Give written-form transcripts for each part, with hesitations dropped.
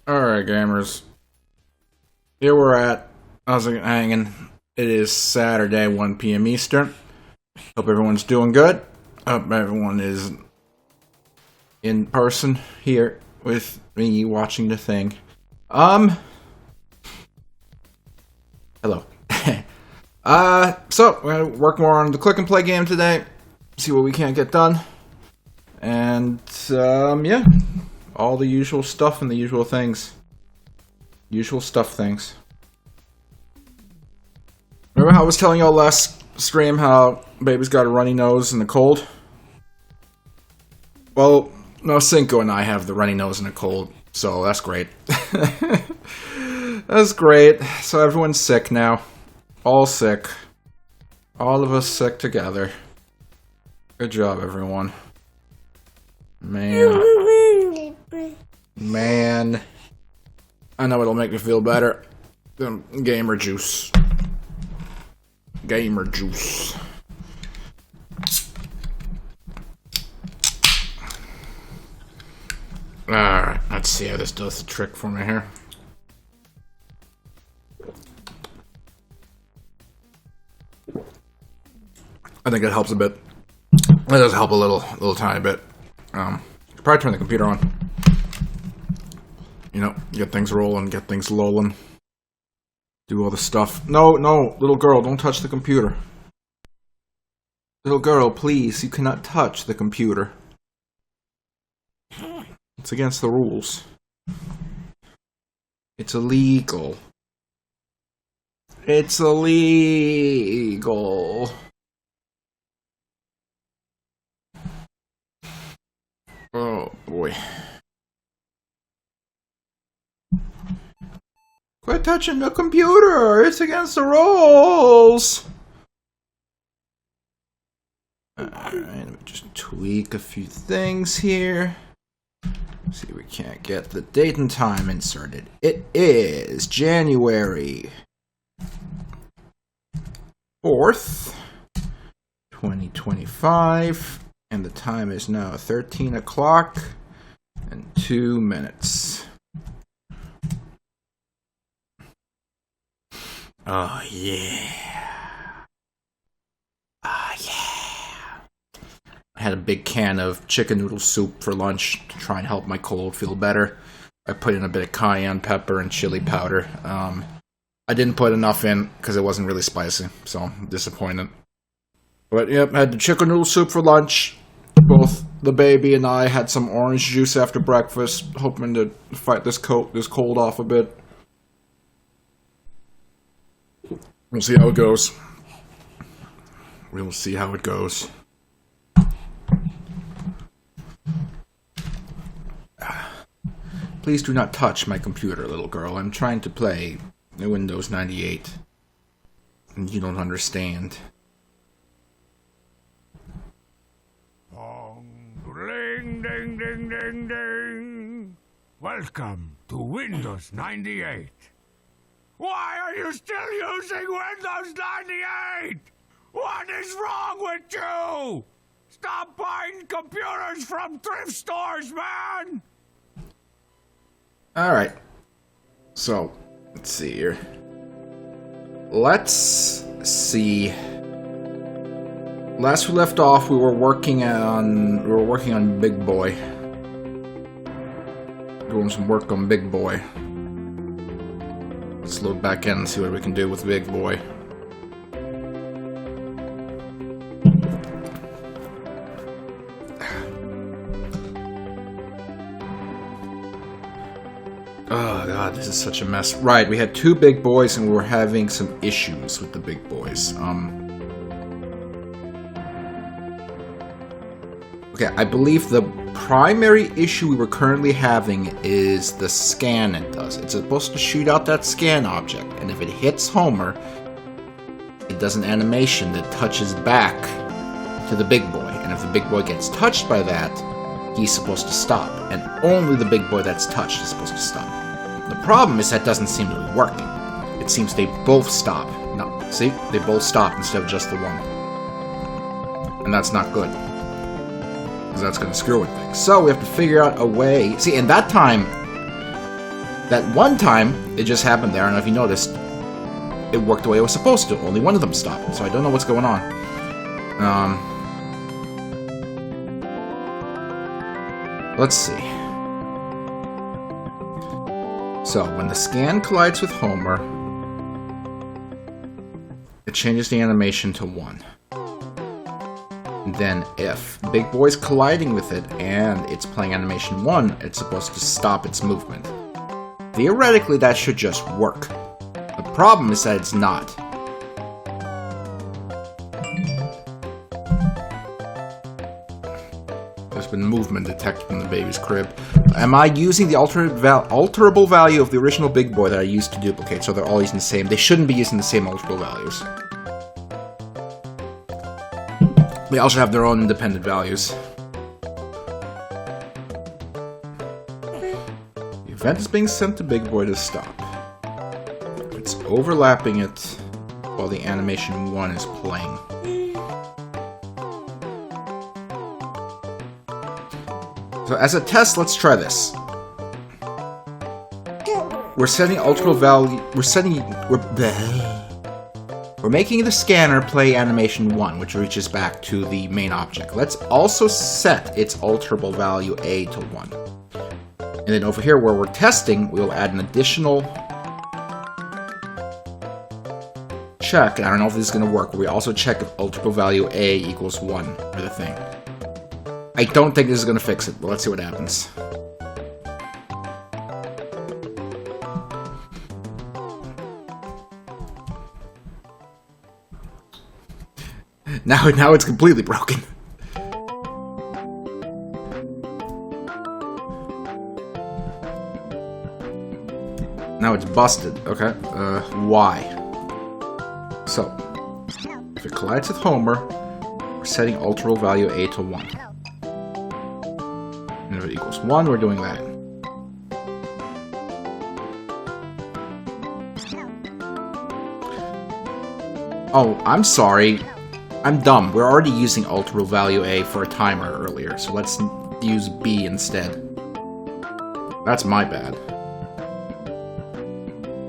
Alright, gamers. Here we're at. How's it hanging? It is Saturday, 1 p.m. Eastern. Hope everyone's doing good. Hope everyone is in person here with me watching the thing. Hello. So, we're gonna work more on the click and play game today. See what we can't get done. And, yeah. All the usual stuff and the usual things. Usual stuff things. Remember how I was telling y'all last stream how baby's got a runny nose and a cold? Well, no, Cinco and I have the runny nose and a cold, so that's great. That's great. So everyone's sick now. All sick. All of us sick together. Good job, everyone. Man. I know it'll make me feel better. Gamer juice. Gamer juice. Alright, let's see how this does the trick for me here. I think it helps a bit. It does help a little tiny bit. Probably turn the computer on. You know, get things rolling, get things lolling. Do all the stuff. No, little girl, don't touch the computer. Little girl, please, you cannot touch the computer. It's against the rules. It's illegal. It's illegal. Oh, boy. Quit touching the computer! It's against the rules! Alright, let me just tweak a few things here. See if we can't get the date and time inserted. It is January 4th, 2025. And the time is now 13 o'clock and 2 minutes. Oh, yeah. Oh, yeah. I had a big can of chicken noodle soup for lunch to try and help my cold feel better. I put in a bit of cayenne pepper and chili powder. I didn't put enough in because it wasn't really spicy, so I'm disappointed. But yep, I had the chicken noodle soup for lunch. Both the baby and I had some orange juice after breakfast, hoping to fight this cold off a bit. We'll see how it goes. We'll see how it goes. Please do not touch my computer, little girl. I'm trying to play Windows 98. And you don't understand. Ding, ding, ding, ding, ding. Welcome to Windows 98. Why are you still using Windows 98? What is wrong with you? Stop buying computers from thrift stores, man! Alright. So, let's see here. Let's see. Last we left off, we were working on Big Boy. Doing some work on Big Boy. Let's load back in and see what we can do with Big Boy. Oh god, this is such a mess. Right, we had two Big Boys and we were having some issues with the Big Boys. Okay, I believe the primary issue we were currently having is the scan it does. It's supposed to shoot out that scan object, and if it hits Homer, it does an animation that touches back to the big boy. And if the big boy gets touched by that, he's supposed to stop. And only the big boy that's touched is supposed to stop. The problem is that doesn't seem to be working. It seems they both stop. No, see? They both stop instead of just the one. And that's not good. Because that's going to screw with things. So we have to figure out a way. See, and that time, That one time, it just happened there, I don't know if you noticed, it worked the way it was supposed to. Only one of them stopped, so I don't know what's going on. Let's see. So, when the scan collides with Homer, it changes the animation to 1. Then if Big Boy's colliding with it and it's playing animation 1, it's supposed to stop its movement. Theoretically, that should just work. The problem is that it's not. There's been movement detected in the baby's crib. Am I using the alterable value of the original Big Boy that I used to duplicate, so they're all using the same? They shouldn't be using the same alterable values. They also have their own independent values. The event is being sent to Big Boy to stop. It's overlapping it while the animation 1 is playing. So as a test, let's try this. We're setting alterable value. We're making the scanner play animation 1, which reaches back to the main object. Let's also set its alterable value A to 1. And then over here where we're testing, we'll add an additional check. And I don't know if this is going to work, where we also check if alterable value A equals 1 for the thing. I don't think this is going to fix it, but let's see what happens. Now it's completely broken. Now it's busted. Okay. Why? So, if it collides with Homer, we're setting alterable value A to 1. And if it equals 1, we're doing that. Oh, I'm sorry. I'm dumb. We're already using alterable value A for a timer earlier, so let's use B instead. That's my bad.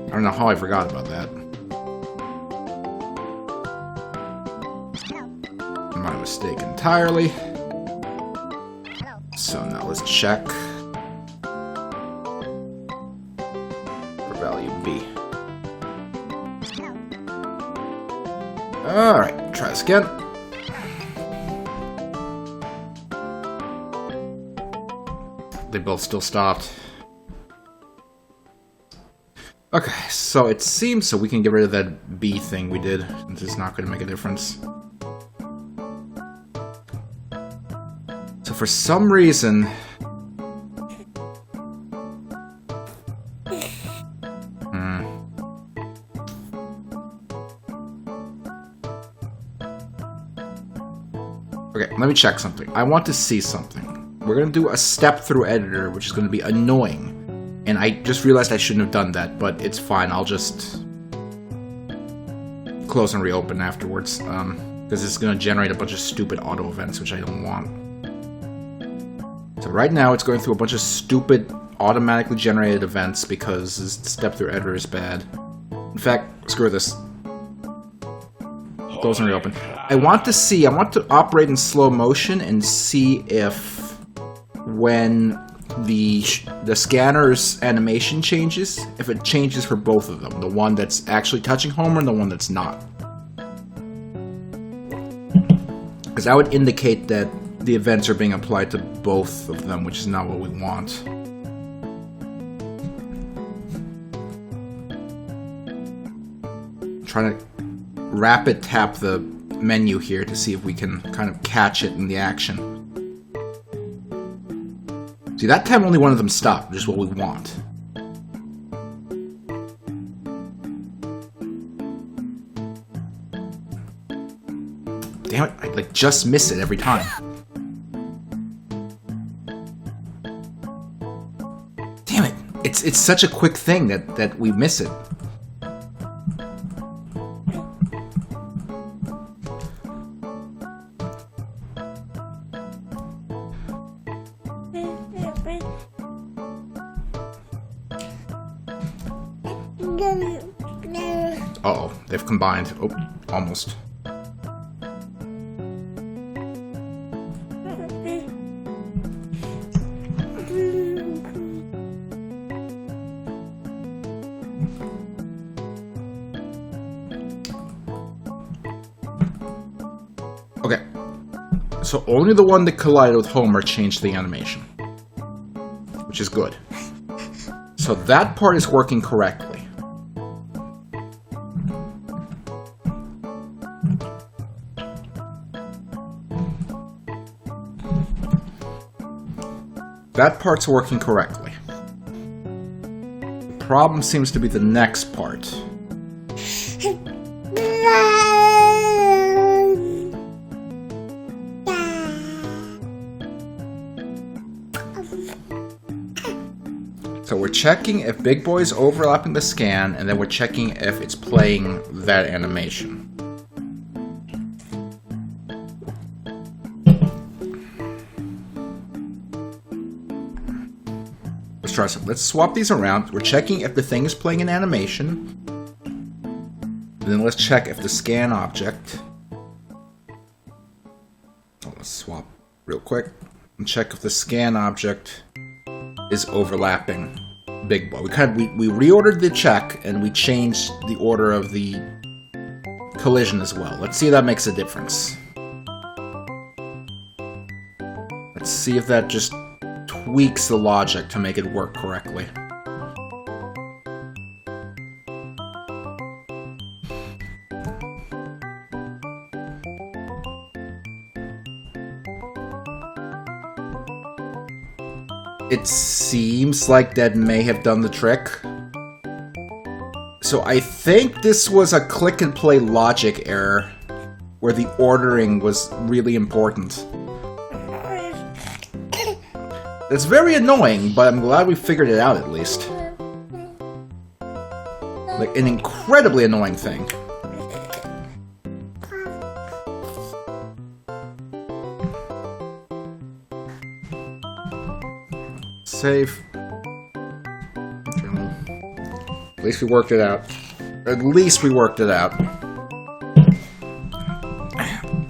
I don't know how I forgot about that. My mistake entirely. So now let's check for value B. Alright, try this again. They both still stopped. Okay, so it seems so we can get rid of that B thing we did, since it's not going to make a difference. So for some reason... Okay, let me check something. I want to see something. We're going to do a step-through editor, which is going to be annoying. And I just realized I shouldn't have done that, but it's fine. I'll just close and reopen afterwards. Because it's going to generate a bunch of stupid auto events, which I don't want. So right now, it's going through a bunch of stupid automatically generated events because this step-through editor is bad. In fact, screw this. Close and reopen. I want to operate in slow motion and see if when the scanner's animation changes, if it changes for both of them. The one that's actually touching Homer and the one that's not. Because that would indicate that the events are being applied to both of them, which is not what we want. I'm trying to rapid tap the menu here to see if we can kind of catch it in the action. See, that time only one of them stopped, which is what we want. Damn it, I just miss it every time. Damn it, it's such a quick thing that we miss it. Uh-oh, they've combined. Oh, almost. Okay. So only the one that collided with Homer changed the animation. Which is good. So that part is working correctly. That part's working correctly. The problem seems to be the next part. So we're checking if Big Boy is overlapping the scan, and then we're checking if it's playing that animation. Let's try something. Let's swap these around. We're checking if the thing is playing an animation. And then let's check if the scan object... Oh, let's swap real quick. And check if the scan object is overlapping Big Boy. We reordered the check and we changed the order of the collision as well. Let's see if that makes a difference. Let's see if that just tweaks the logic to make it work correctly. It seems like that may have done the trick. So I think this was a click and play logic error where the ordering was really important. It's very annoying, but I'm glad we figured it out at least. Like, an incredibly annoying thing. Save. At least we worked it out. At least we worked it out.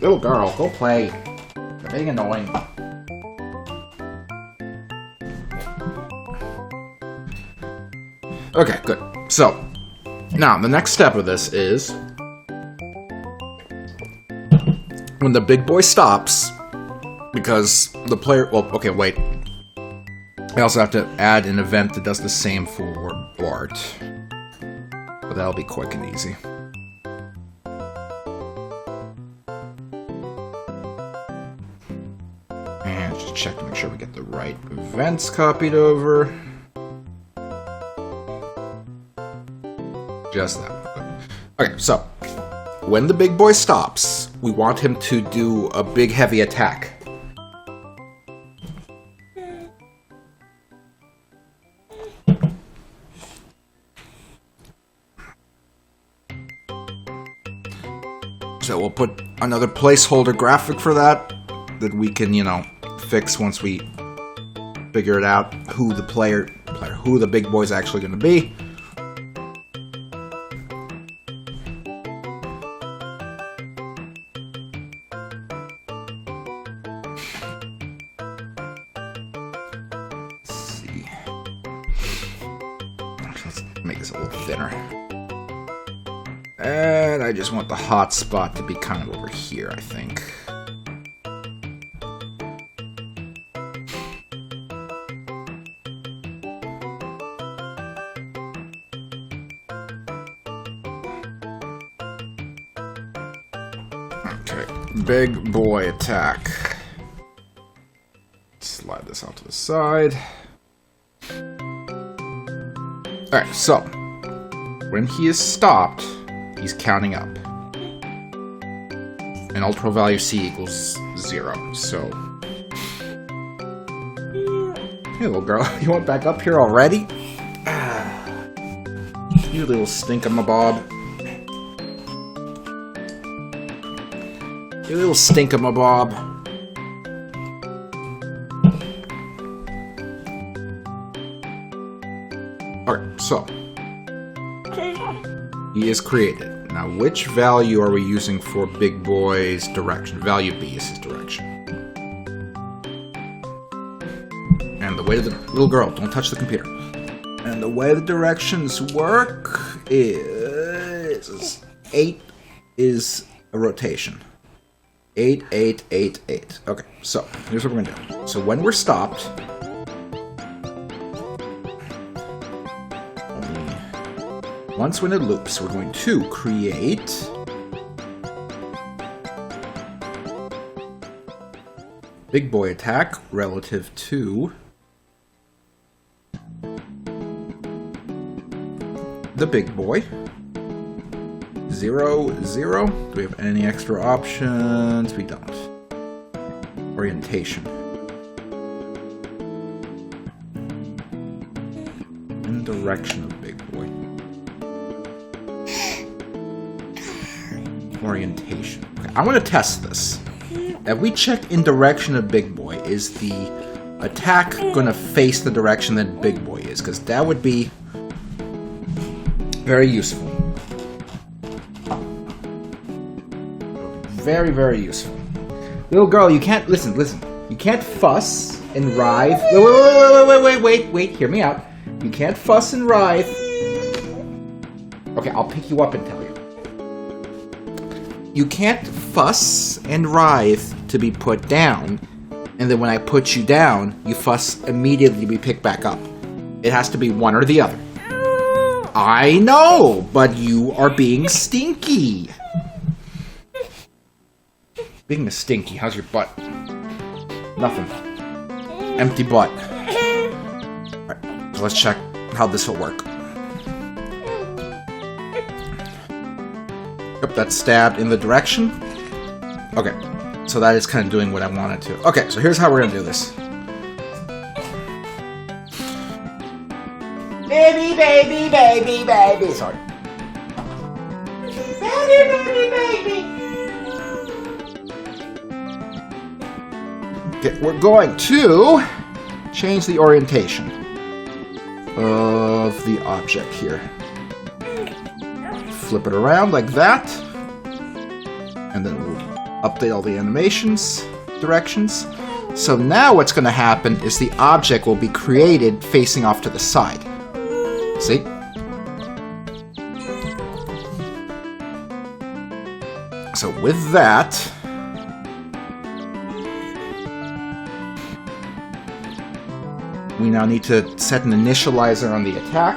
Little girl, go play. You're being annoying. Okay, good. So, now, the next step of this is... when the Big Boy stops, because the player... Well, okay, wait. I also have to add an event that does the same for Bart. But that'll be quick and easy. And just check to make sure we get the right events copied over. Just that. Okay, so when the Big Boy stops, we want him to do a big heavy attack. So we'll put another placeholder graphic for that we can, you know, fix once we figure it out who the Big Boy's actually going to be. Let's see. Let's make this a little thinner. And I just want the hot spot to be kind of over here, I think. Okay, Big Boy attack. Slide this out to the side. Alright, so when he is stopped, he's counting up. And ultimate value C equals 0, so... Hey, little girl, you want back up here already? You little stink-a-mabob. You little stink-a-mabob. Okay, so... He is created. Now, which value are we using for Big Boy's direction? Value B is his direction. And the way to the little girl, don't touch the computer. And the way the directions work is 8 is a rotation. 8, 8, 8, 8. Okay, so here's what we're gonna do. So when we're stopped, once when it loops, we're going to create Big Boy attack relative to the Big Boy. 0, 0. Do we have any extra options? We don't. Orientation. In direction of Big Boy. Orientation. Okay, I want to test this. If we check in direction of Big Boy, is the attack gonna face the direction that Big Boy is? Because that would be very useful. Very, very useful. Little girl, you can't listen. You can't fuss and writhe. Wait. Hear me out. You can't fuss and writhe. Okay, I'll pick you up and tell you. You can't fuss and writhe to be put down, and then when I put you down, you fuss immediately to be picked back up. It has to be one or the other. I know, but you are being stinky. Being a stinky, how's your butt? Nothing. Empty butt. Alright, so let's check how this will work. Yep, that's stabbed in the direction. Okay, so that is kind of doing what I wanted to. Okay, so here's how we're gonna do this. Baby. Sorry. Baby. Okay, we're going to change the orientation of the object here. Flip it around like that, and then we'll update all the animations, directions. So now what's going to happen is the object will be created facing off to the side. See? So with that, we now need to set an initializer on the attack.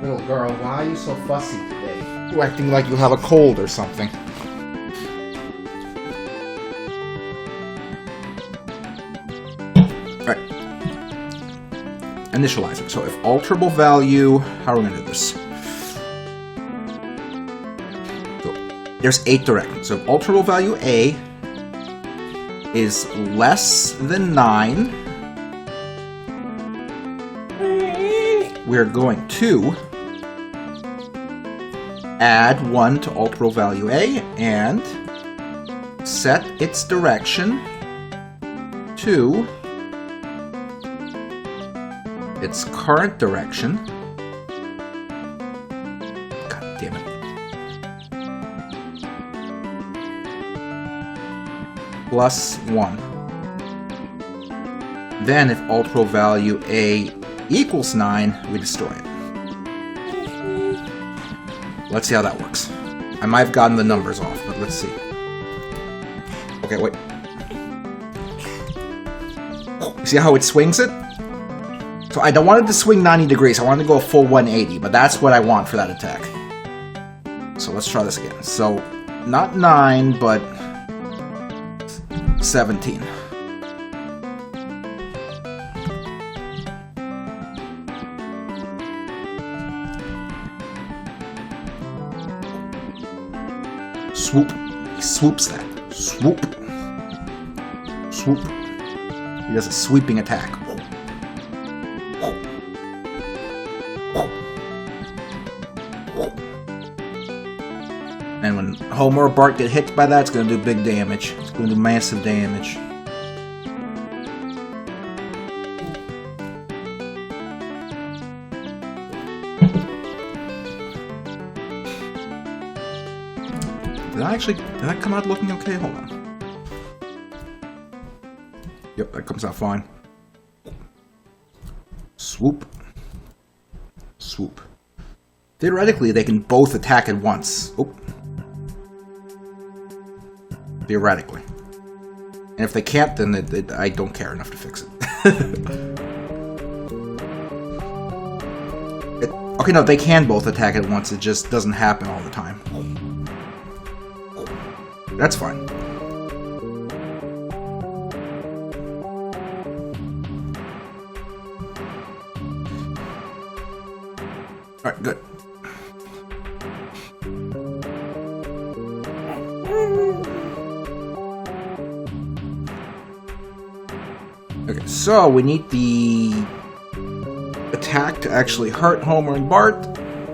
Little girl, why are you so fussy today? You're acting like you have a cold or something. Alright. Initializer. So if alterable value... How are we going to do this? So there's 8 directions. So if alterable value A is less than 9... we're going to add 1 to alterable value A and set its direction to its current direction. God damn it. Plus 1. Then if alterable value A equals 9, we destroy it. Let's see how that works. I might have gotten the numbers off, but let's see. Okay, wait. See how it swings it? So I don't want it to swing 90 degrees. I wanted to go a full 180, but that's what I want for that attack. So let's try this again. So, not 9, but 17. Swoop. He swoops that. Swoop. Swoop. He does a sweeping attack. And when Homer or Bart get hit by that, it's going to do big damage. It's going to do massive damage. did that come out looking okay? Hold on. Yep, that comes out fine. Swoop. Swoop. Theoretically, they can both attack at once. Oh. Theoretically. And if they can't, then I don't care enough to fix it. Okay, no, they can both attack at once. It just doesn't happen all the time. That's fine. Alright, good. Okay, so we need the attack to actually hurt Homer and Bart,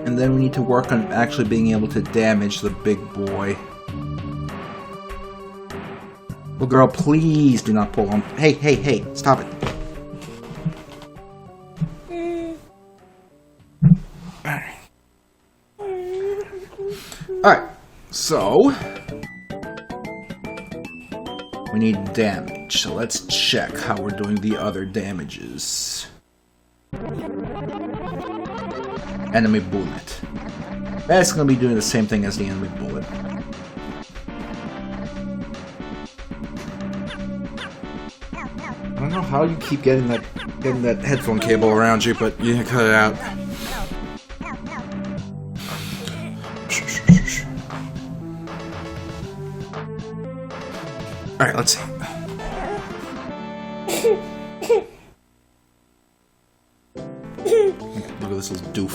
and then we need to work on actually being able to damage the big boy. Little girl, please do not pull on. Hey, hey, hey, stop it. Alright, so we need damage, so let's check how we're doing the other damages. Enemy bullet. That's gonna be doing the same thing as the enemy bullet. I don't know how you keep getting that headphone cable around you, but you cut it out. Alright, let's see. Look at this little doof.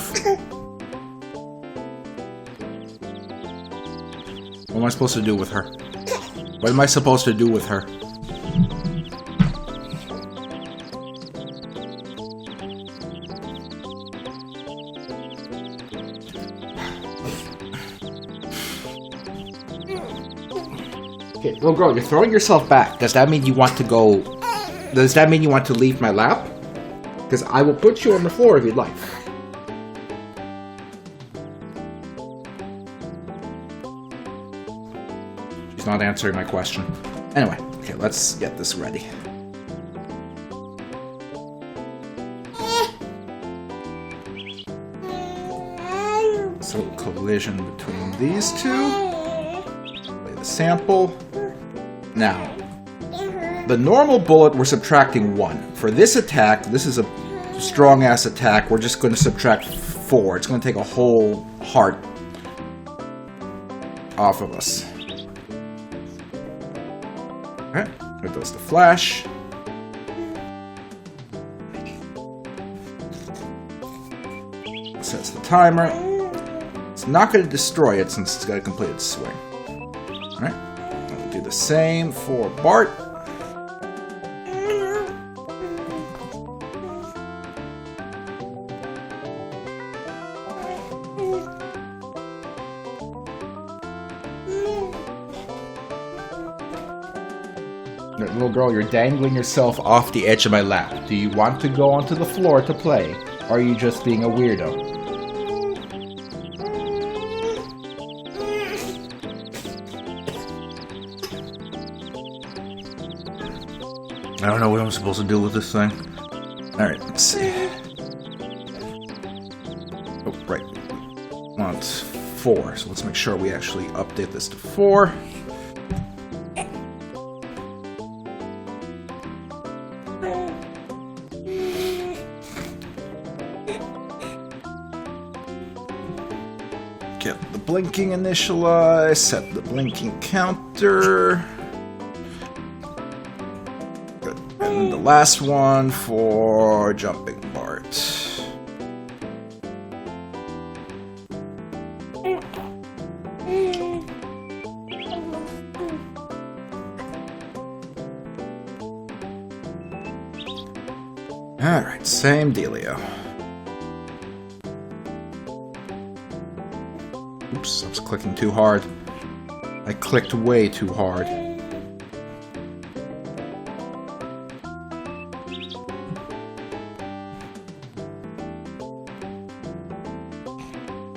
What am I supposed to do with her? What am I supposed to do with her? Okay, little girl, you're throwing yourself back. Does that mean you want to go... Does that mean you want to leave my lap? Because I will put you on the floor if you'd like. She's not answering my question. Anyway, okay, let's get this ready. So, collision between these two. Play the sample. Now, the normal bullet, we're subtracting 1. For this attack, this is a strong-ass attack, we're just going to subtract 4. It's going to take a whole heart off of us. Alright, there goes the flash. Sets the timer. It's not going to destroy it since it's got to complete its swing. Alright, I'll do the same for Bart. Little girl, you're dangling yourself off the edge of my lap. Do you want to go onto the floor to play? Or are you just being a weirdo? I don't know what I'm supposed to do with this thing. Alright, let's see. Oh, right. Want 4, so let's make sure we actually update this to 4. Get the blinking initialized, set the blinking counter. Good. And then the last one for jumping Bart. Alright, same dealio. Oops, I was clicking too hard. I clicked way too hard. I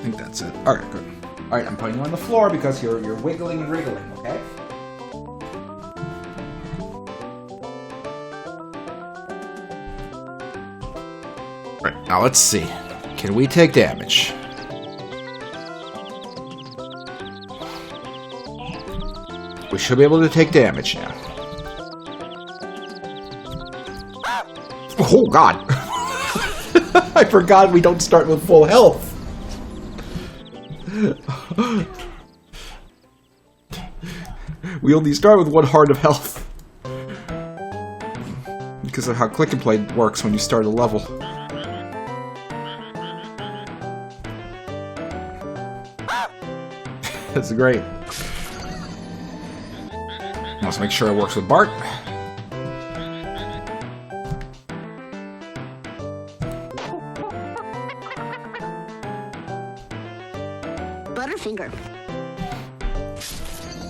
think that's it. Alright, good. Alright, I'm putting you on the floor because you're wiggling and wriggling, okay? Alright, now let's see. Can we take damage? We should be able to take damage now. Oh, God! I forgot we don't start with full health. We only start with 1 heart of health. Because of how Click and Play works when you start a level. That's great. Let's make sure it works with Bart. Butterfinger.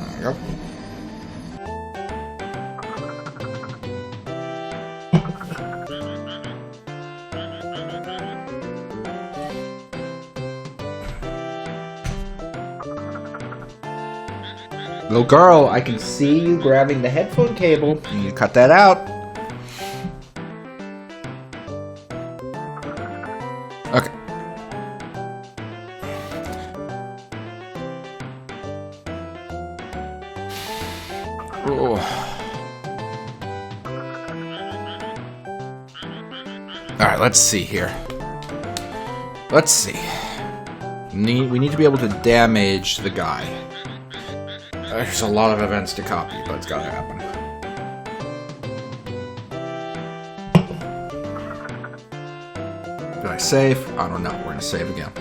There you go. Little girl, I can see you grabbing the headphone cable. You need to cut that out. Okay. Oh. Alright, let's see here. Let's see. We need to be able to damage the guy. There's a lot of events to copy, but it's gotta happen. Did I save? I don't know. We're gonna save again.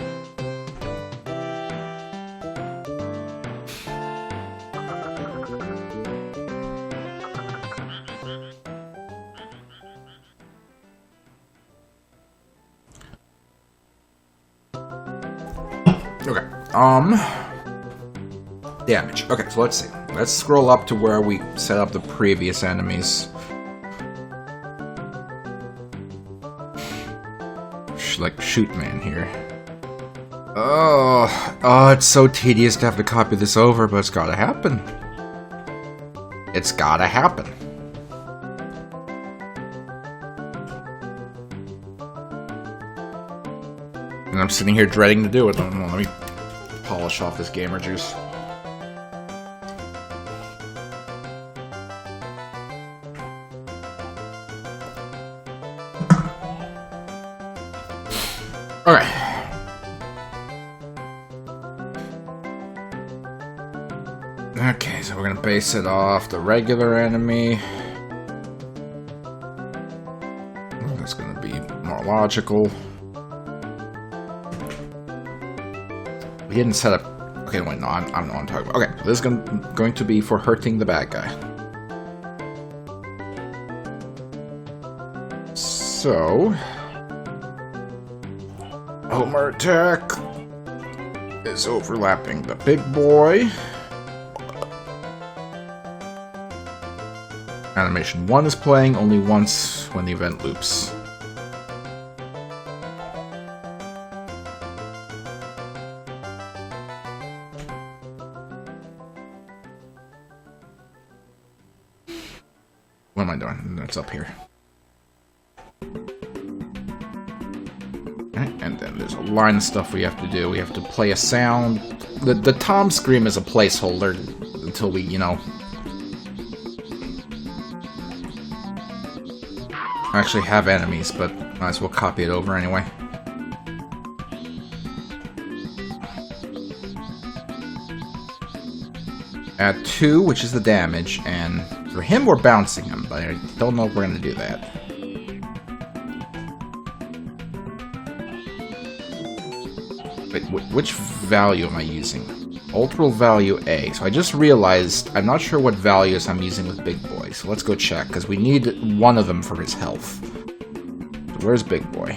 Okay. Damage. Okay, so let's see. Let's scroll up to where we set up the previous enemies. Like Shoot Man here. Oh, it's so tedious to have to copy this over, but it's gotta happen. It's gotta happen. And I'm sitting here dreading to do it. Let me polish off this gamer juice. Alright. Okay, so we're gonna base it off the regular enemy. That's gonna be more logical. We didn't set up... Okay, wait, no, I don't know what I'm talking about. Okay, so this is going to be for hurting the bad guy. So... Homer attack is overlapping the big boy. Animation 1 is playing only once when the event loops. What am I doing? That's up here. And then there's a line of stuff we have to do. We have to play a sound. The Tom Scream is a placeholder until we, you know... actually have enemies, but might as well copy it over anyway. Add 2, which is the damage, and for him we're bouncing him, but I don't know if we're going to do that. Wait, which value am I using? Ultra value A. So I just realized I'm not sure what values I'm using with Big Boy. So let's go check, because we need one of them for his health. So where's Big Boy?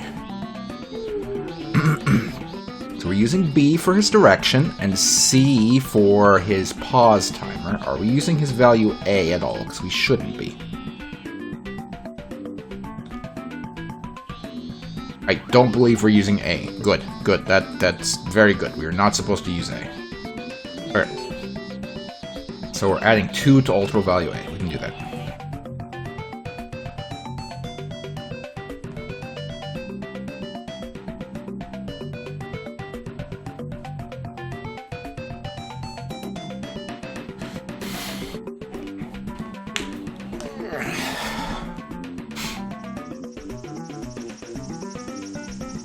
So we're using B for his direction, and C for his pause timer. Are we using his value A at all? Because we shouldn't be. I don't believe we're using A. Good, good. That's very good. We are not supposed to use A. So we're adding 2 to ultra value A. We can do that.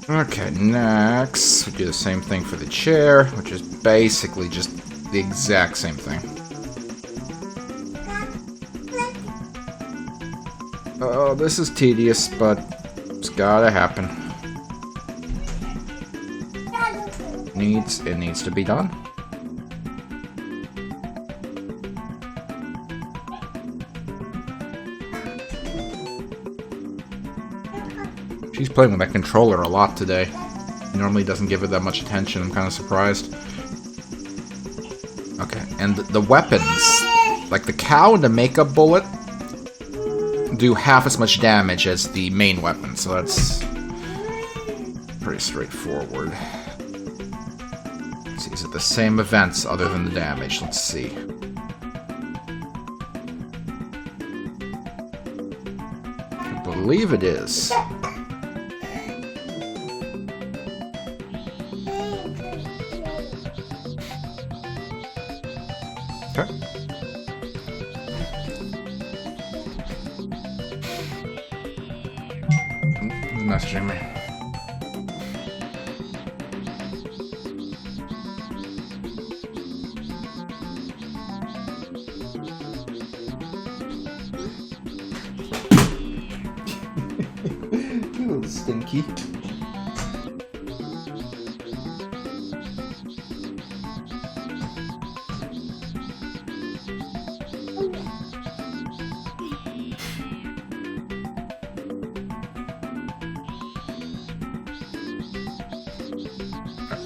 Okay, next, we do the same thing for the chair, which is basically just the exact same thing. Oh, this is tedious, but it's gotta happen. It needs to be done. She's playing with that controller a lot today. He normally doesn't give it that much attention. I'm kind of surprised. Okay, and the weapons, like the cow and the makeup bullet, do half as much damage as the main weapon, so that's pretty straightforward. Let's see, is it the same events other than the damage? Let's see. I believe it is. Okay. He's messaging me. You little stinky.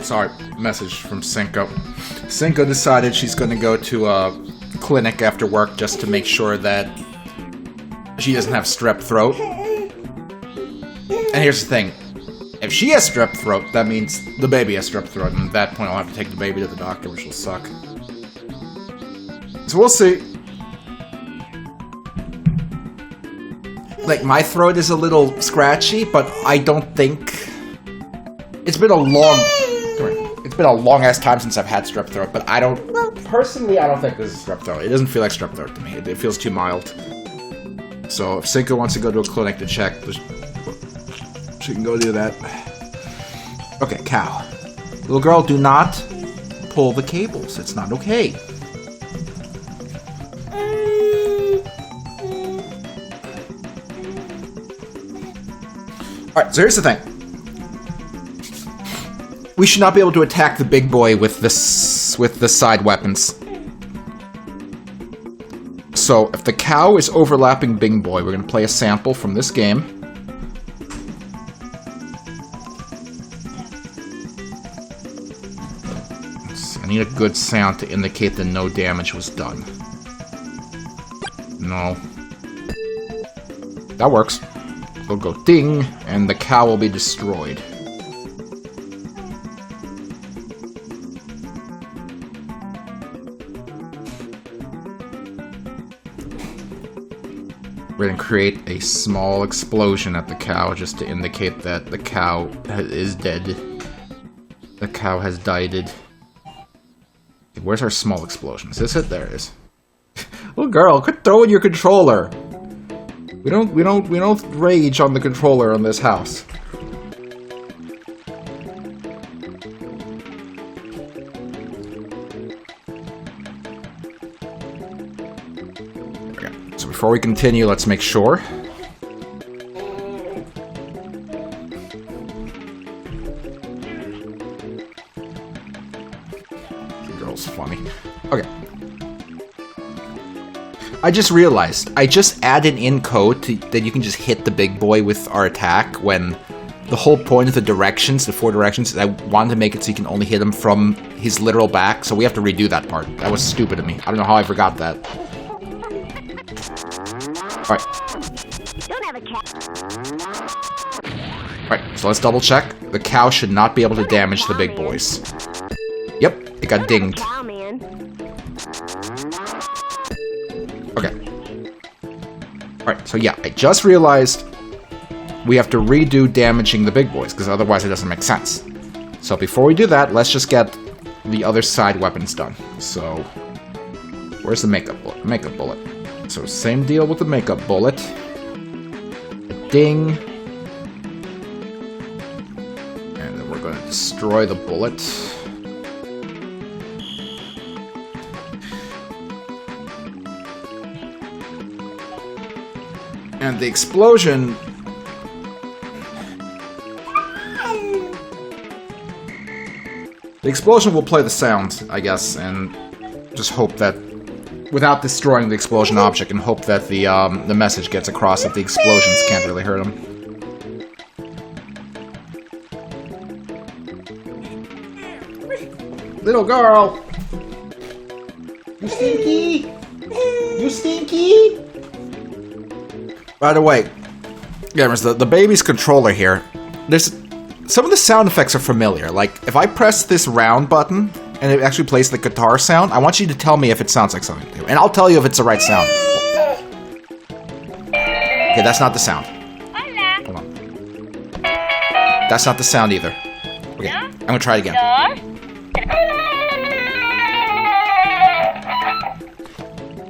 Sorry, message from Cinco. Cinco decided she's going to go to a clinic after work just to make sure that she doesn't have strep throat. And here's the thing. If she has strep throat, that means the baby has strep throat. And at that point, I'll have to take the baby to the doctor, which will suck. So we'll see. Like, my throat is a little scratchy, but I don't think... It's been a long-ass time since I've had strep throat, but I don't... Personally, I don't think this is strep throat. It doesn't feel like strep throat to me. It feels too mild. So if Cinco wants to go to a clinic to check, she can go do that. Okay, cow. Little girl, do not pull the cables. It's not okay. Alright, so here's the thing. We should not be able to attack the big boy with the side weapons. So, if the cow is overlapping Big Boy, we're going to play a sample from this game. I need a good sound to indicate that no damage was done. No. That works. It'll go ding, and the cow will be destroyed. We're going to create a small explosion at the cow just to indicate that the cow is dead. The cow has died. Where's our small explosion? Is this it? There it is. Little girl, quit throwing your controller. We don't rage on the controller on this house. Before we continue, let's make sure. The girl's funny. Okay. I just realized, I just added in code that you can just hit the big boy with our attack when the whole point of the directions, the 4 directions, is I wanted to make it so you can only hit him from his literal back, so we have to redo that part. That was stupid of me. I don't know how I forgot that. Alright. Don't have a cat. Alright, so let's double check. The cow should not be able to damage the big boys. Yep, it got dinged. Cow, man. Alright, so yeah, I just realized we have to redo damaging the big boys, because otherwise it doesn't make sense. So before we do that, let's just get the other side weapons done. So, where's the makeup bullet? Makeup bullet. So same deal with the makeup bullet. Ding. And then we're going to destroy the bullet. And the explosion... The explosion will play the sound, I guess, and just hope that... Without destroying the explosion object, and hope that the message gets across that the explosions can't really hurt him. Little girl! You stinky! You stinky! By the way, gamers, the baby's controller here, there's... Some of the sound effects are familiar. Like, if I press this round button, and it actually plays the guitar sound, I want you to tell me if it sounds like something new. And I'll tell you if it's the right sound. Okay, that's not the sound. Hold on. That's not the sound either. Okay, I'm gonna try it again.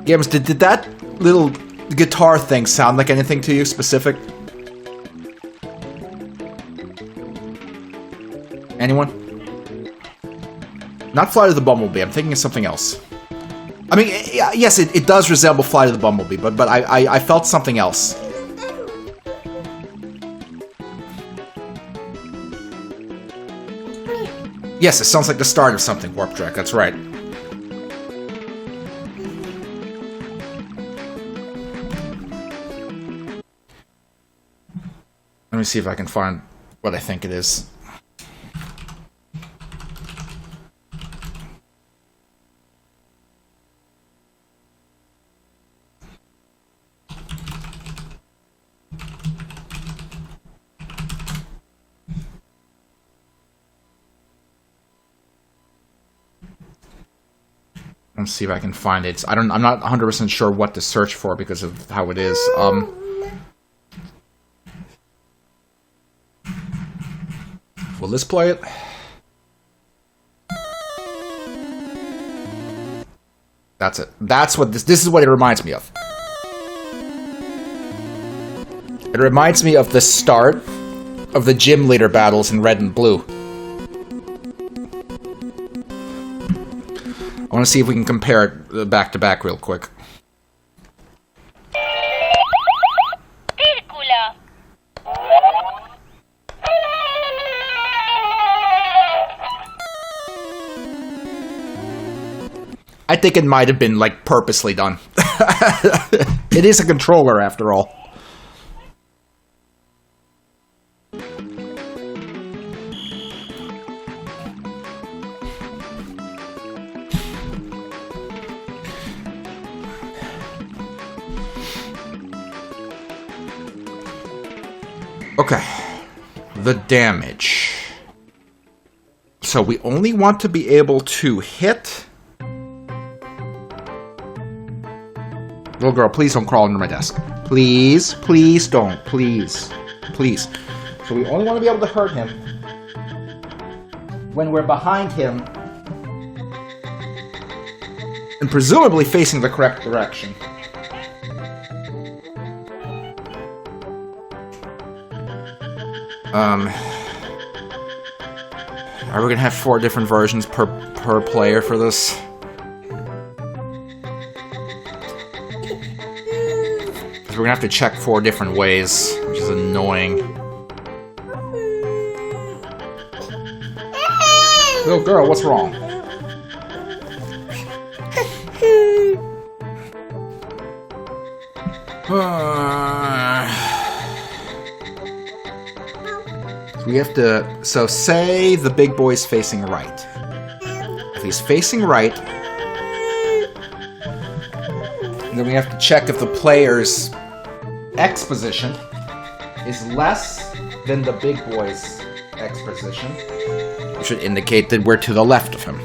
Gamers, did that little guitar thing sound like anything to you specific? Anyone? Not Flight of the Bumblebee, I'm thinking of something else. I mean, yes, it does resemble Flight of the Bumblebee, but I felt something else. Yes, it sounds like the start of something, Warp Track, that's right. Let me see if I can find what I think it is. Let's see if I can find it. I'm not 100% sure what to search for because of how it is. Will this play it? That's it. That's what this is what it reminds me of. It reminds me of the start of the gym leader battles in Red and Blue. I want to see if we can compare it back to back real quick. I think it might have been, like, purposely done. It is a controller, after all. Okay, the damage. So we only want to be able to hit... Little girl, please don't crawl under my desk. Please, please don't. Please, please. So we only want to be able to hurt him when we're behind him and presumably facing the correct direction. Are we gonna have 4 different versions per player for this? Because we're gonna have to check 4 different ways, which is annoying. Little girl, what's wrong? We have to... So, say the big boy's facing right. If he's facing right, then we have to check if the player's X position is less than the big boy's X position, which should indicate that we're to the left of him.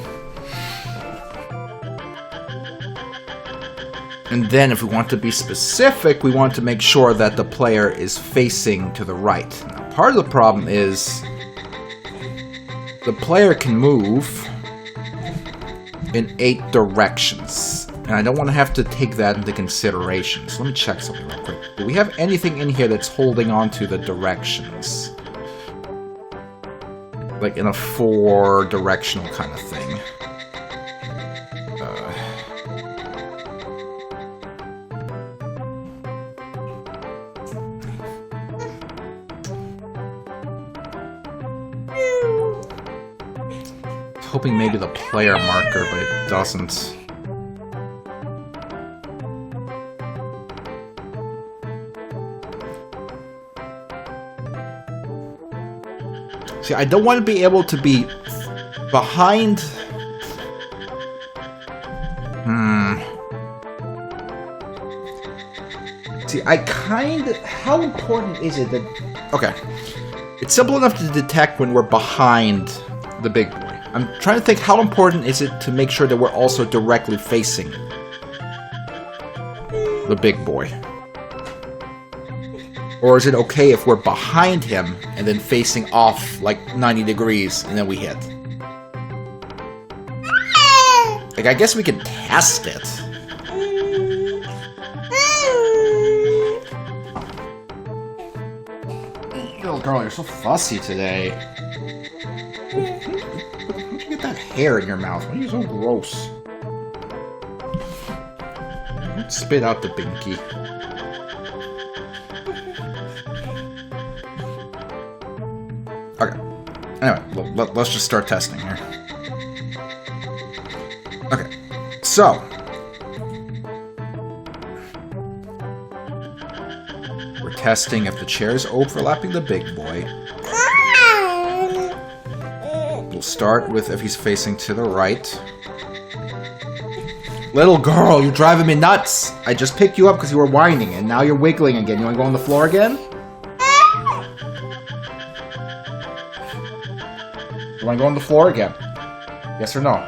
And then if we want to be specific, we want to make sure that the player is facing to the right. Now, part of the problem is the player can move in 8 directions. And I don't want to have to take that into consideration. So let me check something real quick. Do we have anything in here that's holding on to the directions? Like in a 4-directional kind of thing. Hoping maybe the player marker, but it doesn't. See, I don't want to be able to be behind. See, how important is it that... Okay. It's simple enough to detect when we're behind the big boy. I'm trying to think, how important is it to make sure that we're also directly facing the big boy? Or is it okay if we're behind him and then facing off like 90 degrees and then we hit? Like, I guess we can test it. Little girl, you're so fussy today. That hair in your mouth. Why are you so gross? Spit out the binky. Okay. Anyway, let's just start testing here. Okay. So. We're testing if the chair is overlapping the big boy. Start with if he's facing to the right. Little girl, you're driving me nuts! I just picked you up because you were whining, and now you're wiggling again. You want to go on the floor again? You want to go on the floor again? Yes or no?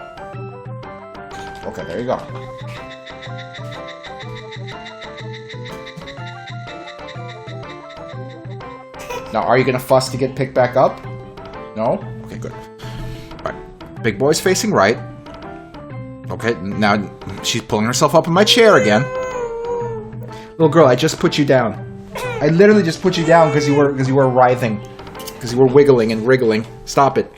Okay, there you go. Now, are you going to fuss to get picked back up? No? Okay, good. Big boy's facing right. Okay, now she's pulling herself up in my chair again. Little girl, I just put you down. I literally just put you down because you were writhing, because you were wiggling and wriggling. Stop it.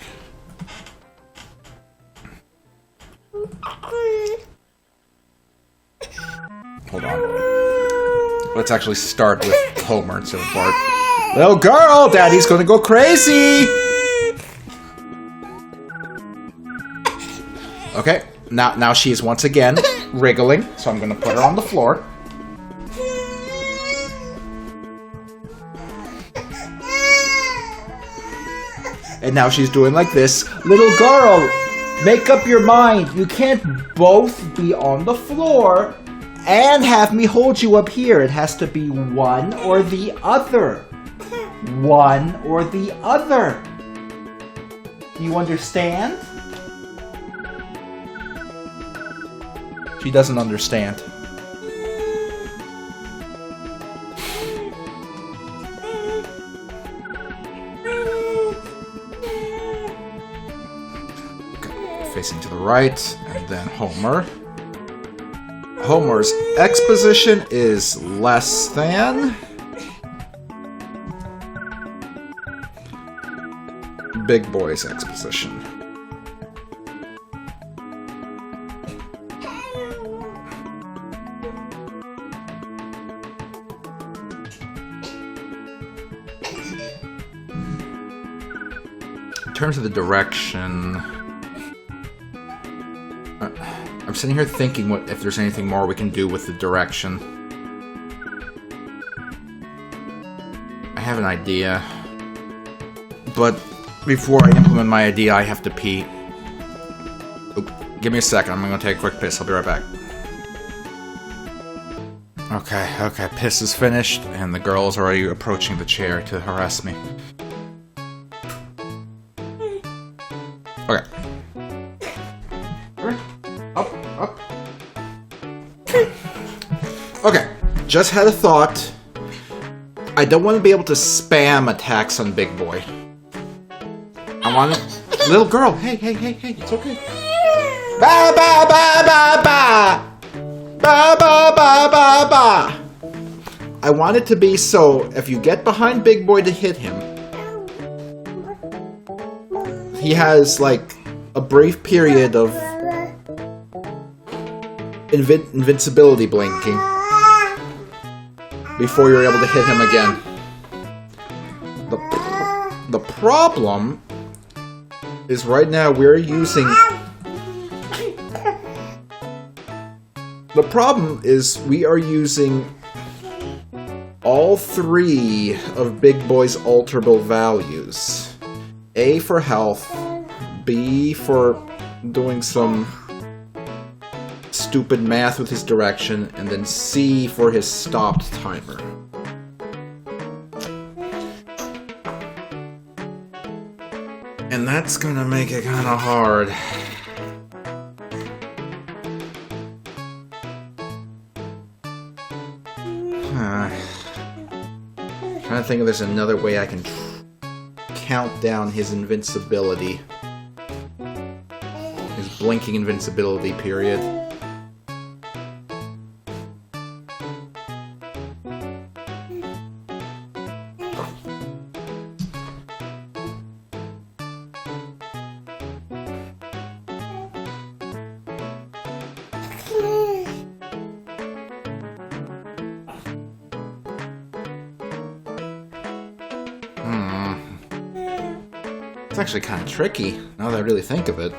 Hold on. Let's actually start with Homer instead of Bart. Little girl, Daddy's gonna go crazy. Okay, now she is once again wriggling, so I'm going to put her on the floor. And now she's doing like this. Little girl, make up your mind. You can't both be on the floor and have me hold you up here. It has to be one or the other. One or the other. Do you understand? She doesn't understand. Okay, facing to the right, and then Homer. Homer's X position is less than Big Boy's X position. In terms of the direction, I'm sitting here thinking if there's anything more we can do with the direction. I have an idea, but before I implement my idea, I have to pee. Oop, give me a second, I'm gonna take a quick piss, I'll be right back. Okay, piss is finished, and the girl is already approaching the chair to harass me. Okay. Up. just had a thought. I don't want to be able to spam attacks on Big Boy. I want to... Little girl, hey, it's okay. Ba ba ba ba ba! Ba ba ba ba ba! I want it to be so, if you get behind Big Boy to hit him, he has, like, a brief period of invincibility blinking before you're able to hit him again. The problem is right now we're using... The problem is we are using all three of Big Boy's alterable values. A for health, B for doing some stupid math with his direction, and then C for his stopped timer. And that's gonna make it kinda hard. Trying to think if there's another way I can count down his invincibility. His blinking invincibility period. It's actually kind of tricky, now that I really think of it.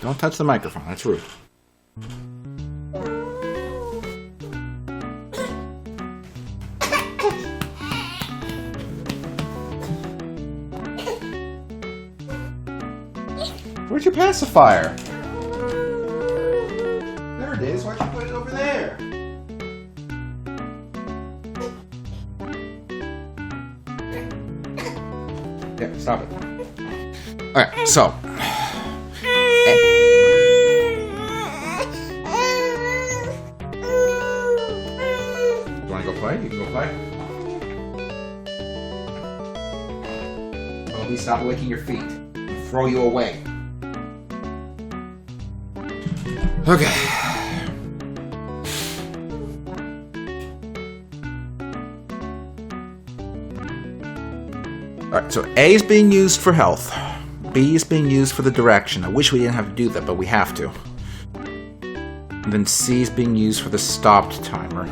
Don't touch the microphone, that's rude. Where's your pacifier? There it is. Why'd you put it over there? Yeah, stop it. Alright, so. You wanna go play? You can go play. Oh, please stop licking your feet. I'll throw you away. Okay. Alright, so A is being used for health. B is being used for the direction. I wish we didn't have to do that, but we have to. And then C is being used for the stopped timer.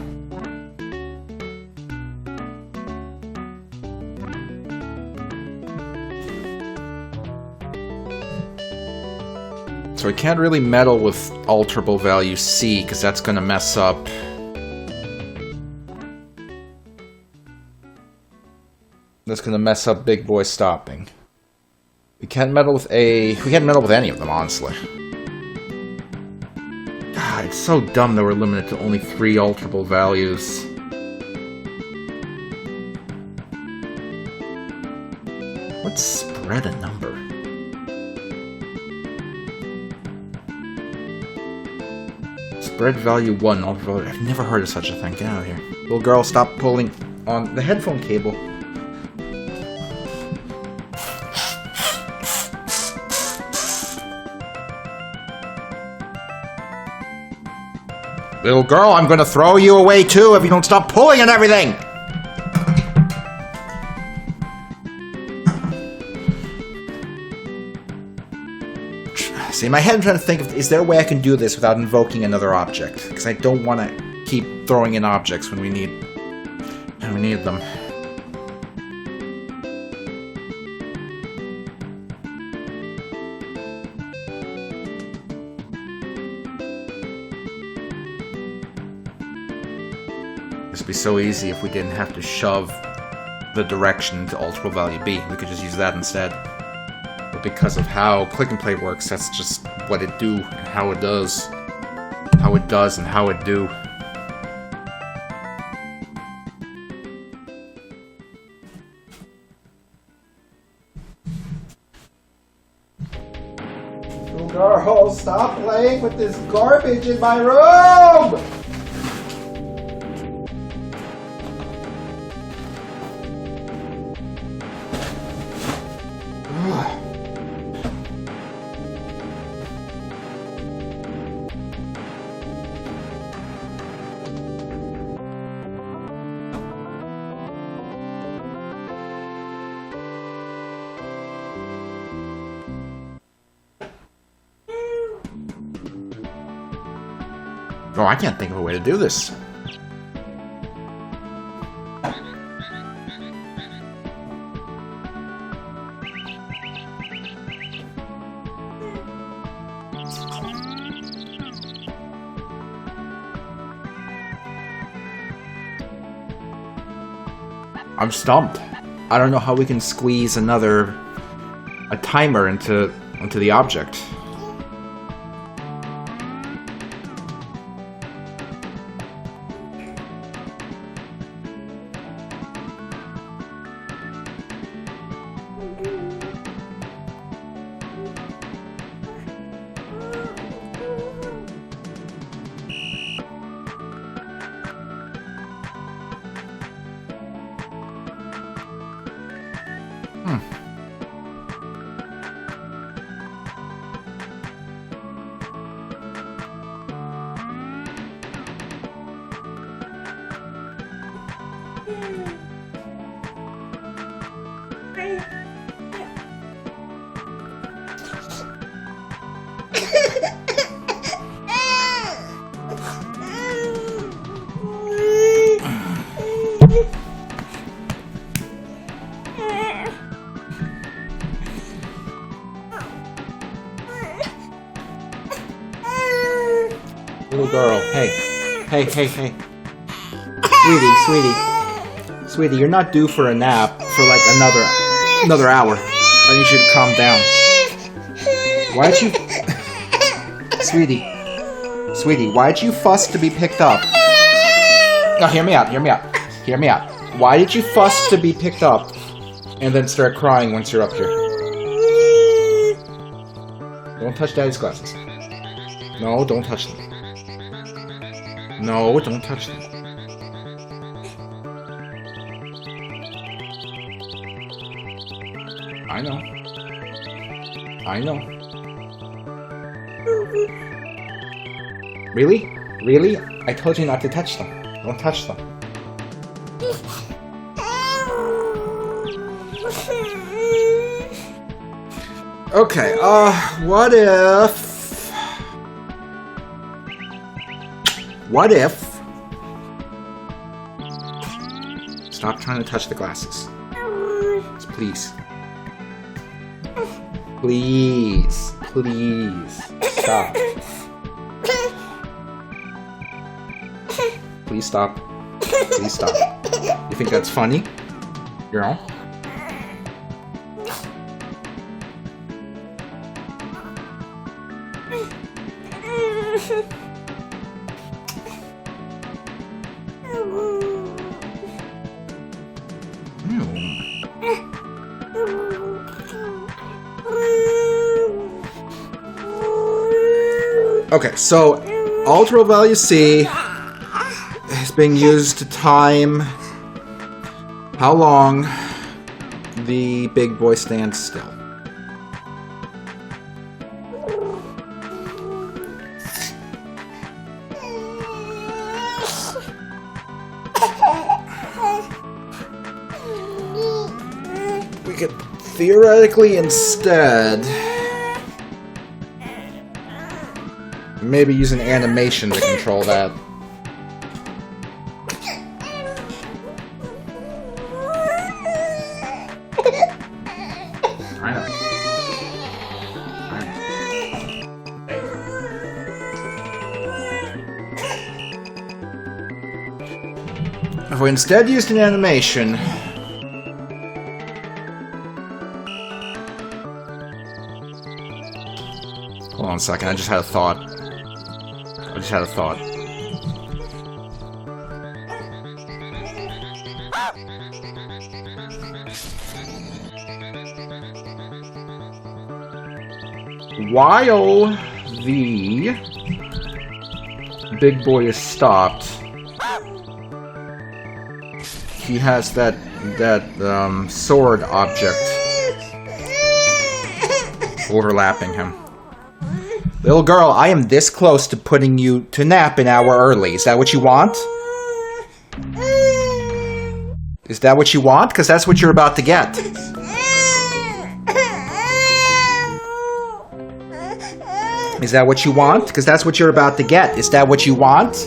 So I can't really meddle with alterable value C, because that's going to mess up. That's going to mess up Big Boy stopping. We can't meddle with A. We can't meddle with any of them, honestly. God, it's so dumb that we're limited to only 3 alterable values. Let's spread a number. Spread value 1. I've never heard of such a thing. Get out of here. Little girl, stop pulling on the headphone cable. Little girl, I'm gonna throw you away too if you don't stop pulling and everything! See, in my head I'm trying to think of, is there a way I can do this without invoking another object? Because I don't want to keep throwing in objects when we need them. This would be so easy if we didn't have to shove the direction into alterable value B. We could just use that instead. but because of how Click and Play works, that's just what it do and how it does. How it does and how it do. Girl, stop playing with this garbage in my room! Oh, I can't think of a way to do this. I'm stumped. I don't know how we can squeeze a timer into the object. Little girl, hey, sweetie, you're not due for a nap for like another hour. I need you to calm down. Why'd you, sweetie, why'd you fuss to be picked up? Now hear me out. Why did you fuss to be picked up and then start crying once you're up here? Don't touch Daddy's glasses. No, don't touch them. No, don't touch them. I know. Really? I told you not to touch them. Don't touch them. Okay, what if... Stop trying to touch the glasses. Please. Stop. Please stop. You think that's funny? Girl? Okay, so Ultra Value C is being used to time how long the big boy stands still. We could theoretically instead maybe use an animation to control that. I know. If we instead used an animation, 1 second. I just had a thought. While the big boy is stopped, he has that sword object overlapping him. Little girl, I am this close to putting you to nap an hour early. Is that what you want? Is that what you want? Because that's what you're about to get. Is that what you want? Because that's what you're about to get. Is that what you want?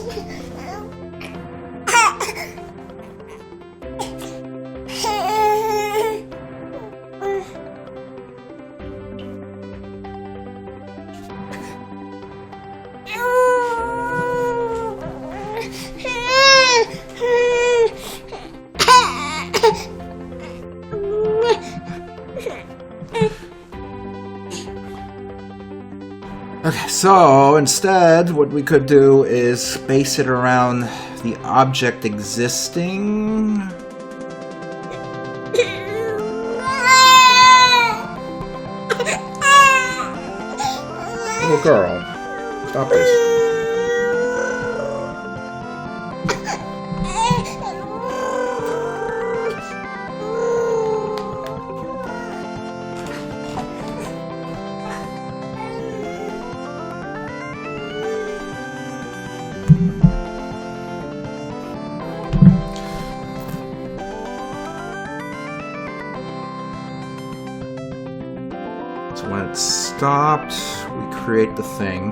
Okay, so instead, what we could do is base it around the object existing. Little girl, stop this. So when it's stopped, we create the thing.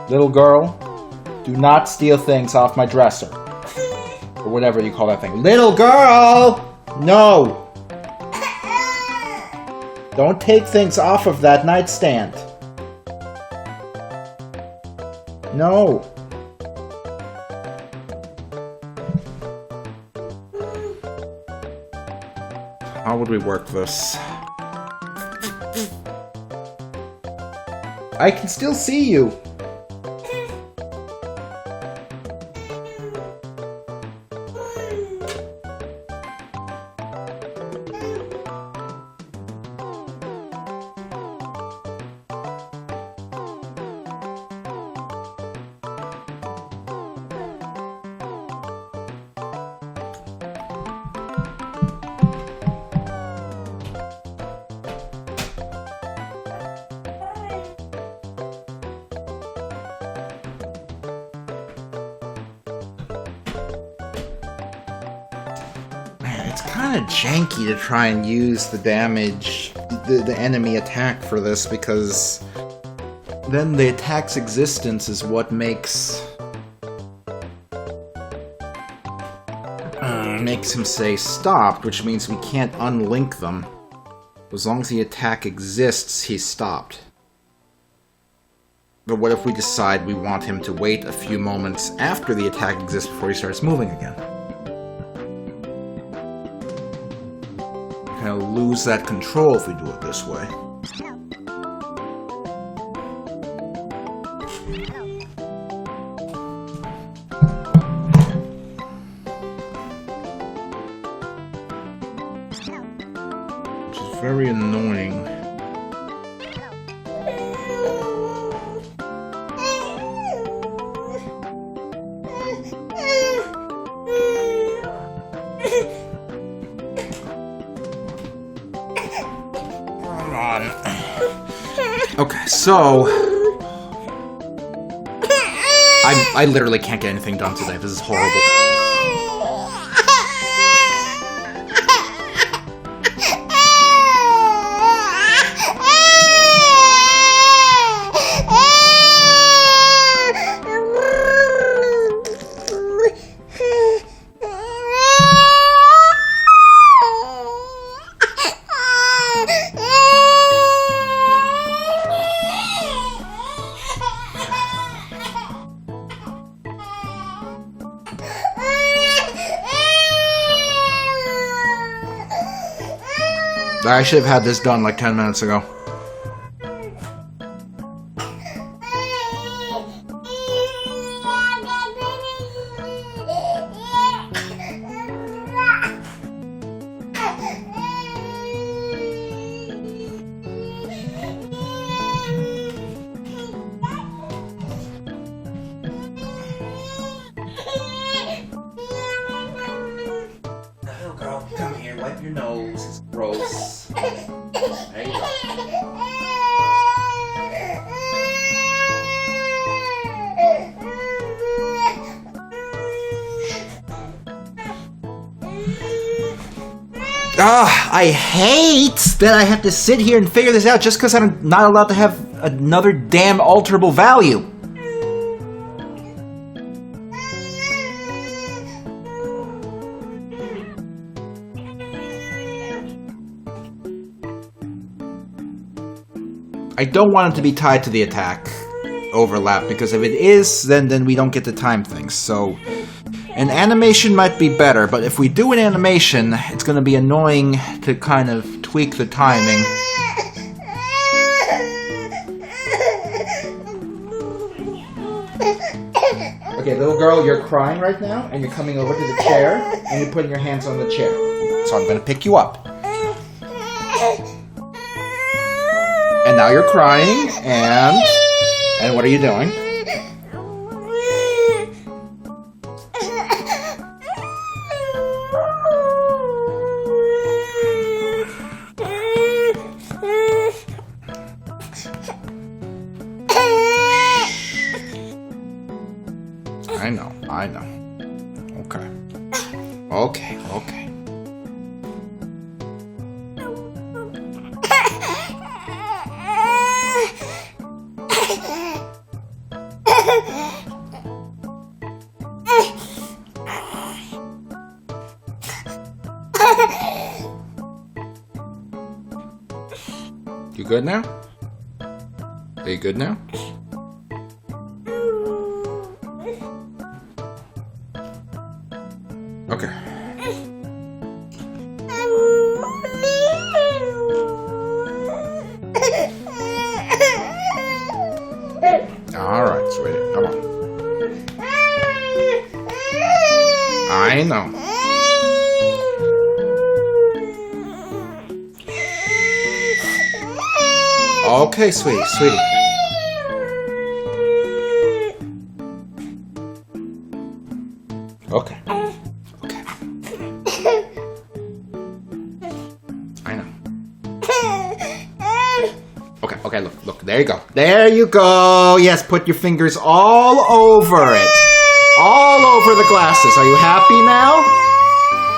Little girl, do not steal things off my dresser. Or whatever you call that thing. Little girl! No! Don't take things off of that nightstand. No. How would we work this? I can still see you. It's kind of janky to try and use the damage, the enemy attack for this, because then the attack's existence is what makes him say stopped, which means we can't unlink them. As long as the attack exists, he's stopped. But what if we decide we want him to wait a few moments after the attack exists before he starts moving again? Kind of lose that control if we do it this way. Which is very annoying. Okay, so I literally can't get anything done today. This is horrible. I should have had this done like 10 minutes ago. Little girl, come here, wipe your nose. It's gross. There you go. I hate that I have to sit here and figure this out just because I'm not allowed to have another damn alterable value. I don't want it to be tied to the attack overlap, because if it is, then we don't get to time things. So an animation might be better, but if we do an animation, it's going to be annoying to kind of tweak the timing. Okay, little girl, you're crying right now, and you're coming over to the chair, and you're putting your hands on the chair. So I'm going to pick you up. And now you're crying, and what are you doing? I know. Okay. You good now? Are you good now? Okay. Alright, sweetie, come on. I know. Okay, sweetie. Okay. I know. Okay, look. There you go. There you go. Yes, put your fingers all over it. All over the glasses. Are you happy now?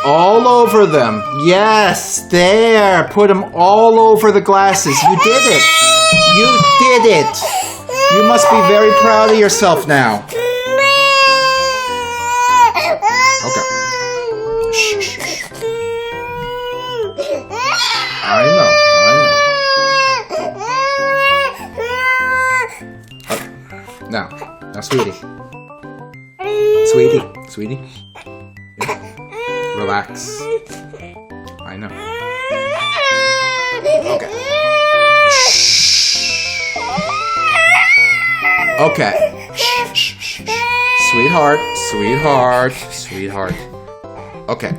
All over them. Yes, there. Put them all over the glasses. You did it. You did it. You must be very proud of yourself now. Okay. Shh. I know. Okay. Now, sweetie. Sweetie. Relax. I know. Okay. Shh. Okay. Shh. Sweetheart. Okay.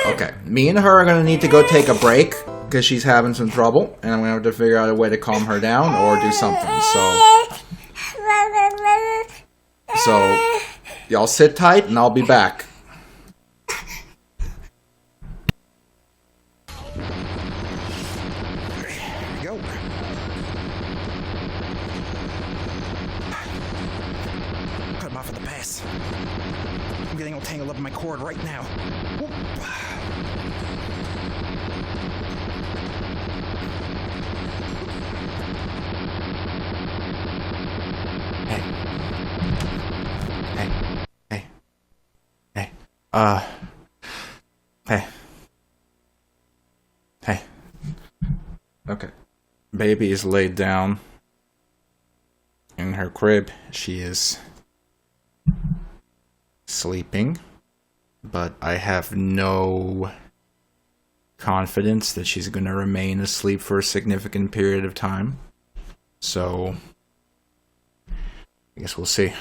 Okay. Me and her are gonna need to go take a break because she's having some trouble, and I'm gonna have to figure out a way to calm her down or do something. So y'all sit tight, and I'll be back. Go. Cut him off at the pass. I'm getting all tangled up in my cord right now. Whoop. Hey. Okay. Baby is laid down in her crib. She is sleeping but I have no confidence that she's going to remain asleep for a significant period of time. So, I guess we'll see.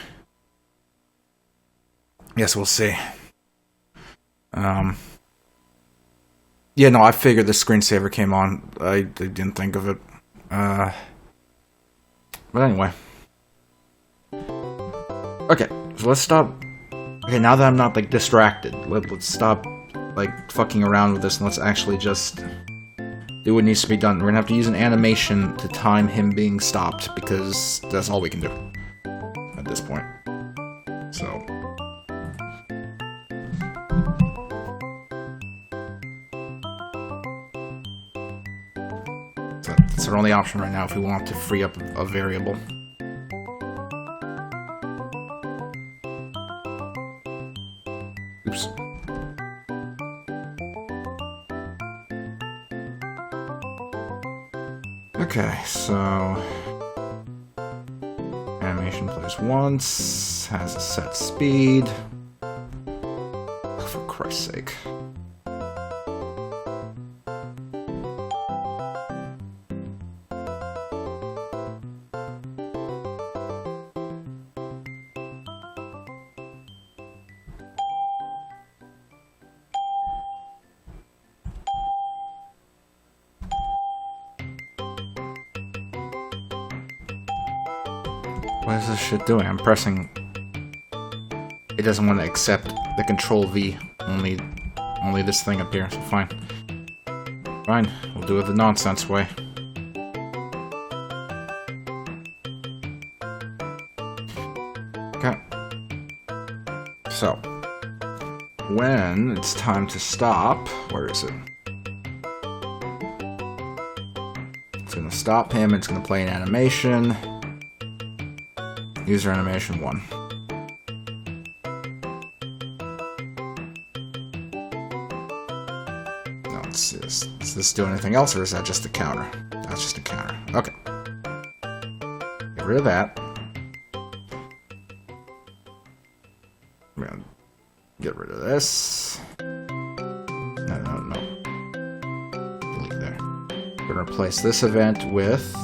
Yeah, no, I figured the screensaver came on. I didn't think of it. But anyway. Okay, so let's stop. Okay, now that I'm not, like, distracted, let's stop, like, fucking around with this and let's actually just do what needs to be done. We're gonna have to use an animation to time him being stopped, because that's all we can do at this point. So. That's our only option right now if we want to free up a variable. Oops. Okay, so animation plays once, has a set speed. Oh, for Christ's sake. What is this shit doing? I'm pressing... It doesn't want to accept the Control V. Only this thing up here, so fine. Fine, we'll do it the nonsense way. Okay. So. When it's time to stop... Where is it? It's gonna stop him, it's gonna play an animation. User animation 1. No, let's see this. Does this do anything else, or is that just a counter? That's just a counter. Okay. Get rid of that. I'm gonna get rid of this. No. Delete there. We're gonna replace this event with...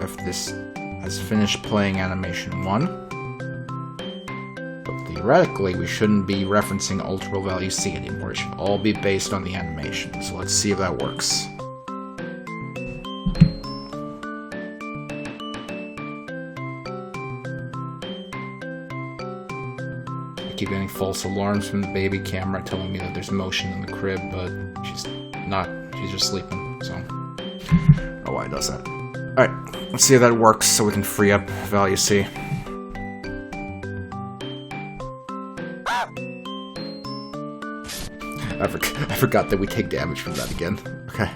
if this has finished playing animation 1. But theoretically, we shouldn't be referencing alterable value C anymore. It should all be based on the animation. So let's see if that works. I keep getting false alarms from the baby camera telling me that there's motion in the crib, but she's not. She's just sleeping, so... Oh, why it does that. Alright, let's see if that works so we can free up value C. I forgot that we take damage from that again. Okay.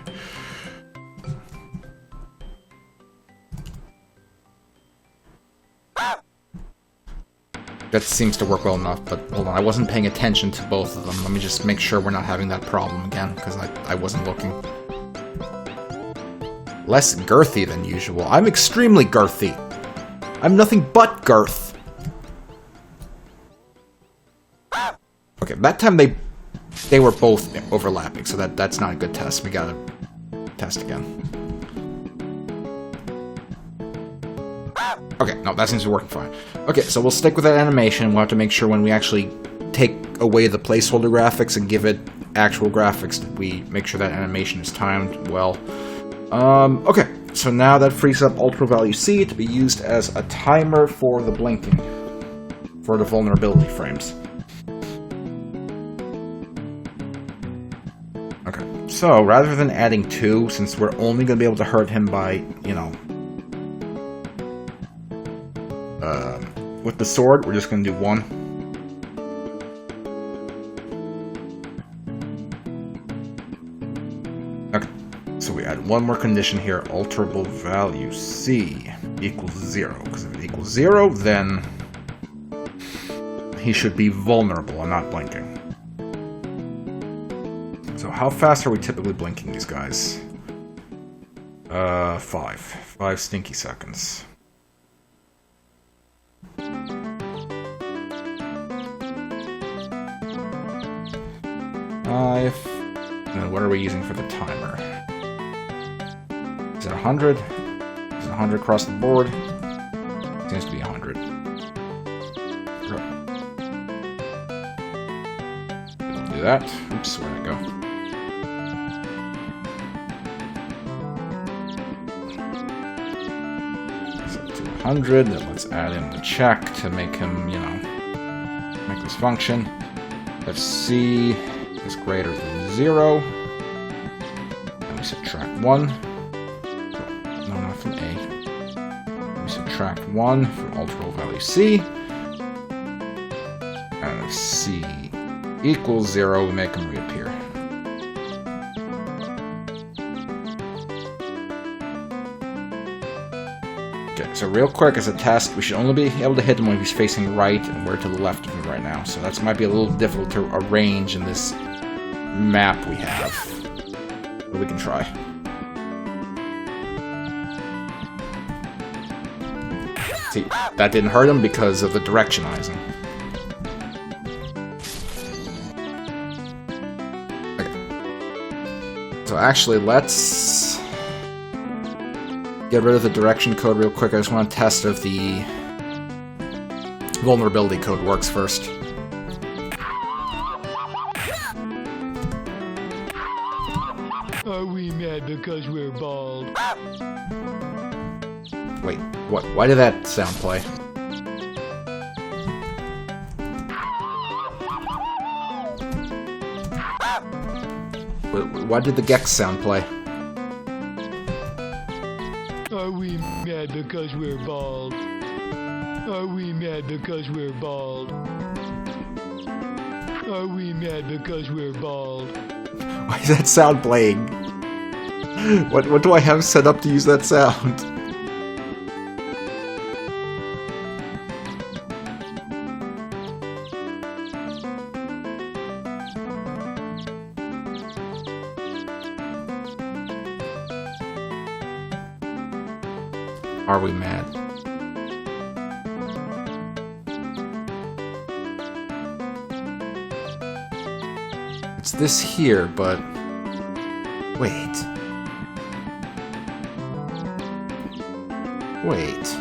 That seems to work well enough, but hold on, I wasn't paying attention to both of them. Let me just make sure we're not having that problem again, because I wasn't looking. Less girthy than usual. I'm extremely girthy. I'm nothing but girth. Okay, that time they were both overlapping, so that's not a good test. We gotta test again. Okay, no, that seems to be working fine. Okay, so we'll stick with that animation. We'll have to make sure when we actually take away the placeholder graphics and give it actual graphics that we make sure that animation is timed well. Okay, so now that frees up Ultra Value C to be used as a timer for the blinking, for the vulnerability frames. Okay, so rather than adding 2, since we're only going to be able to hurt him by, you know, with the sword, we're just going to do 1. Okay. So we add one more condition here, alterable value C equals 0. Because if it equals 0, then he should be vulnerable and not blinking. So how fast are we typically blinking these guys? 5. 5 stinky seconds. 5. And then what are we using for the timer? Is it 100? Is it 100 across the board? Seems to be 100. Do that. Oops, where'd it go? So 200. Then let's add in the check to make him, you know, make this function. If C is greater than 0, then we subtract 1. No, not from A. We subtract 1 from ultra value C. And if C equals 0, we make them reappear. Okay, so real quick as a test, we should only be able to hit him when he's facing right, and we're to the left of him right now. So that might be a little difficult to arrange in this map we have. But we can try. See, that didn't hurt him because of the directionizing. So actually, let's get rid of the direction code real quick. I just want to test if the vulnerability code works first. Are we mad because we're bald? Wait, what? Why did that sound play? Why did the Gex sound play? Are we mad because we're bald? Are we mad because we're bald? Are we mad because we're bald? Why is that sound playing? What do I have set up to use that sound? Are we mad? It's this here, but... Wait. Wait.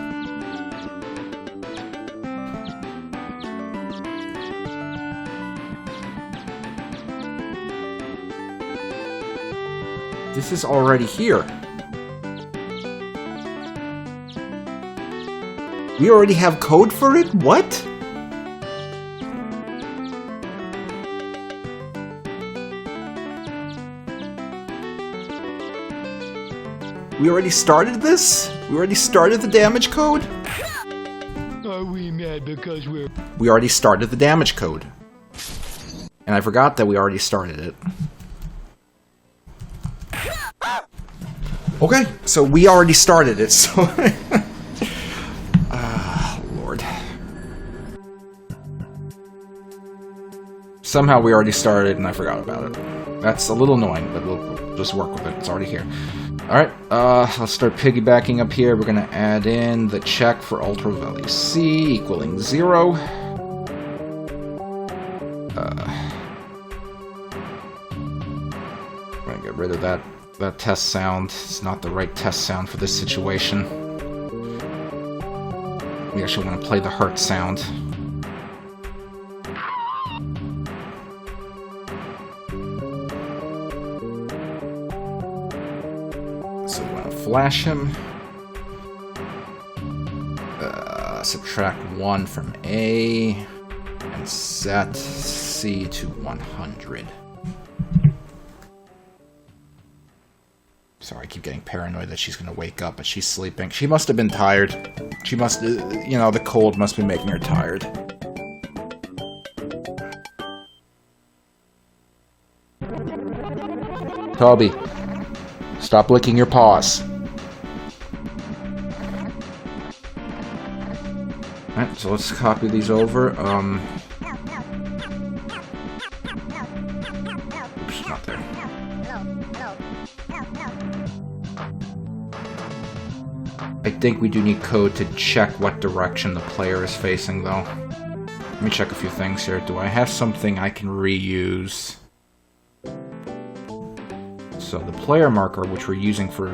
This is already here. We already have code for it? What? We already started this? We already started the damage code? Are we mad because we're... We already started the damage code. And I forgot that we already started it. Okay, so we already started it, so... Lord. Somehow we already started and I forgot about it. That's a little annoying, but we'll just work with it. It's already here. Alright, let's start piggybacking up here. We're gonna add in the check for ultra value C equaling 0. I'm gonna get rid of that test sound. It's not the right test sound for this situation. We actually want to play the hurt sound. So we want to flash him. Subtract 1 from A. And set C to 100. Sorry, I keep getting paranoid that she's going to wake up, but she's sleeping. She must have been tired. She must, you know, the cold must be making her tired. Toby, stop licking your paws. Alright, so let's copy these over. Oops, not there. I think we do need code to check what direction the player is facing, though. Let me check a few things here. Do I have something I can reuse? So the player marker, which we're using for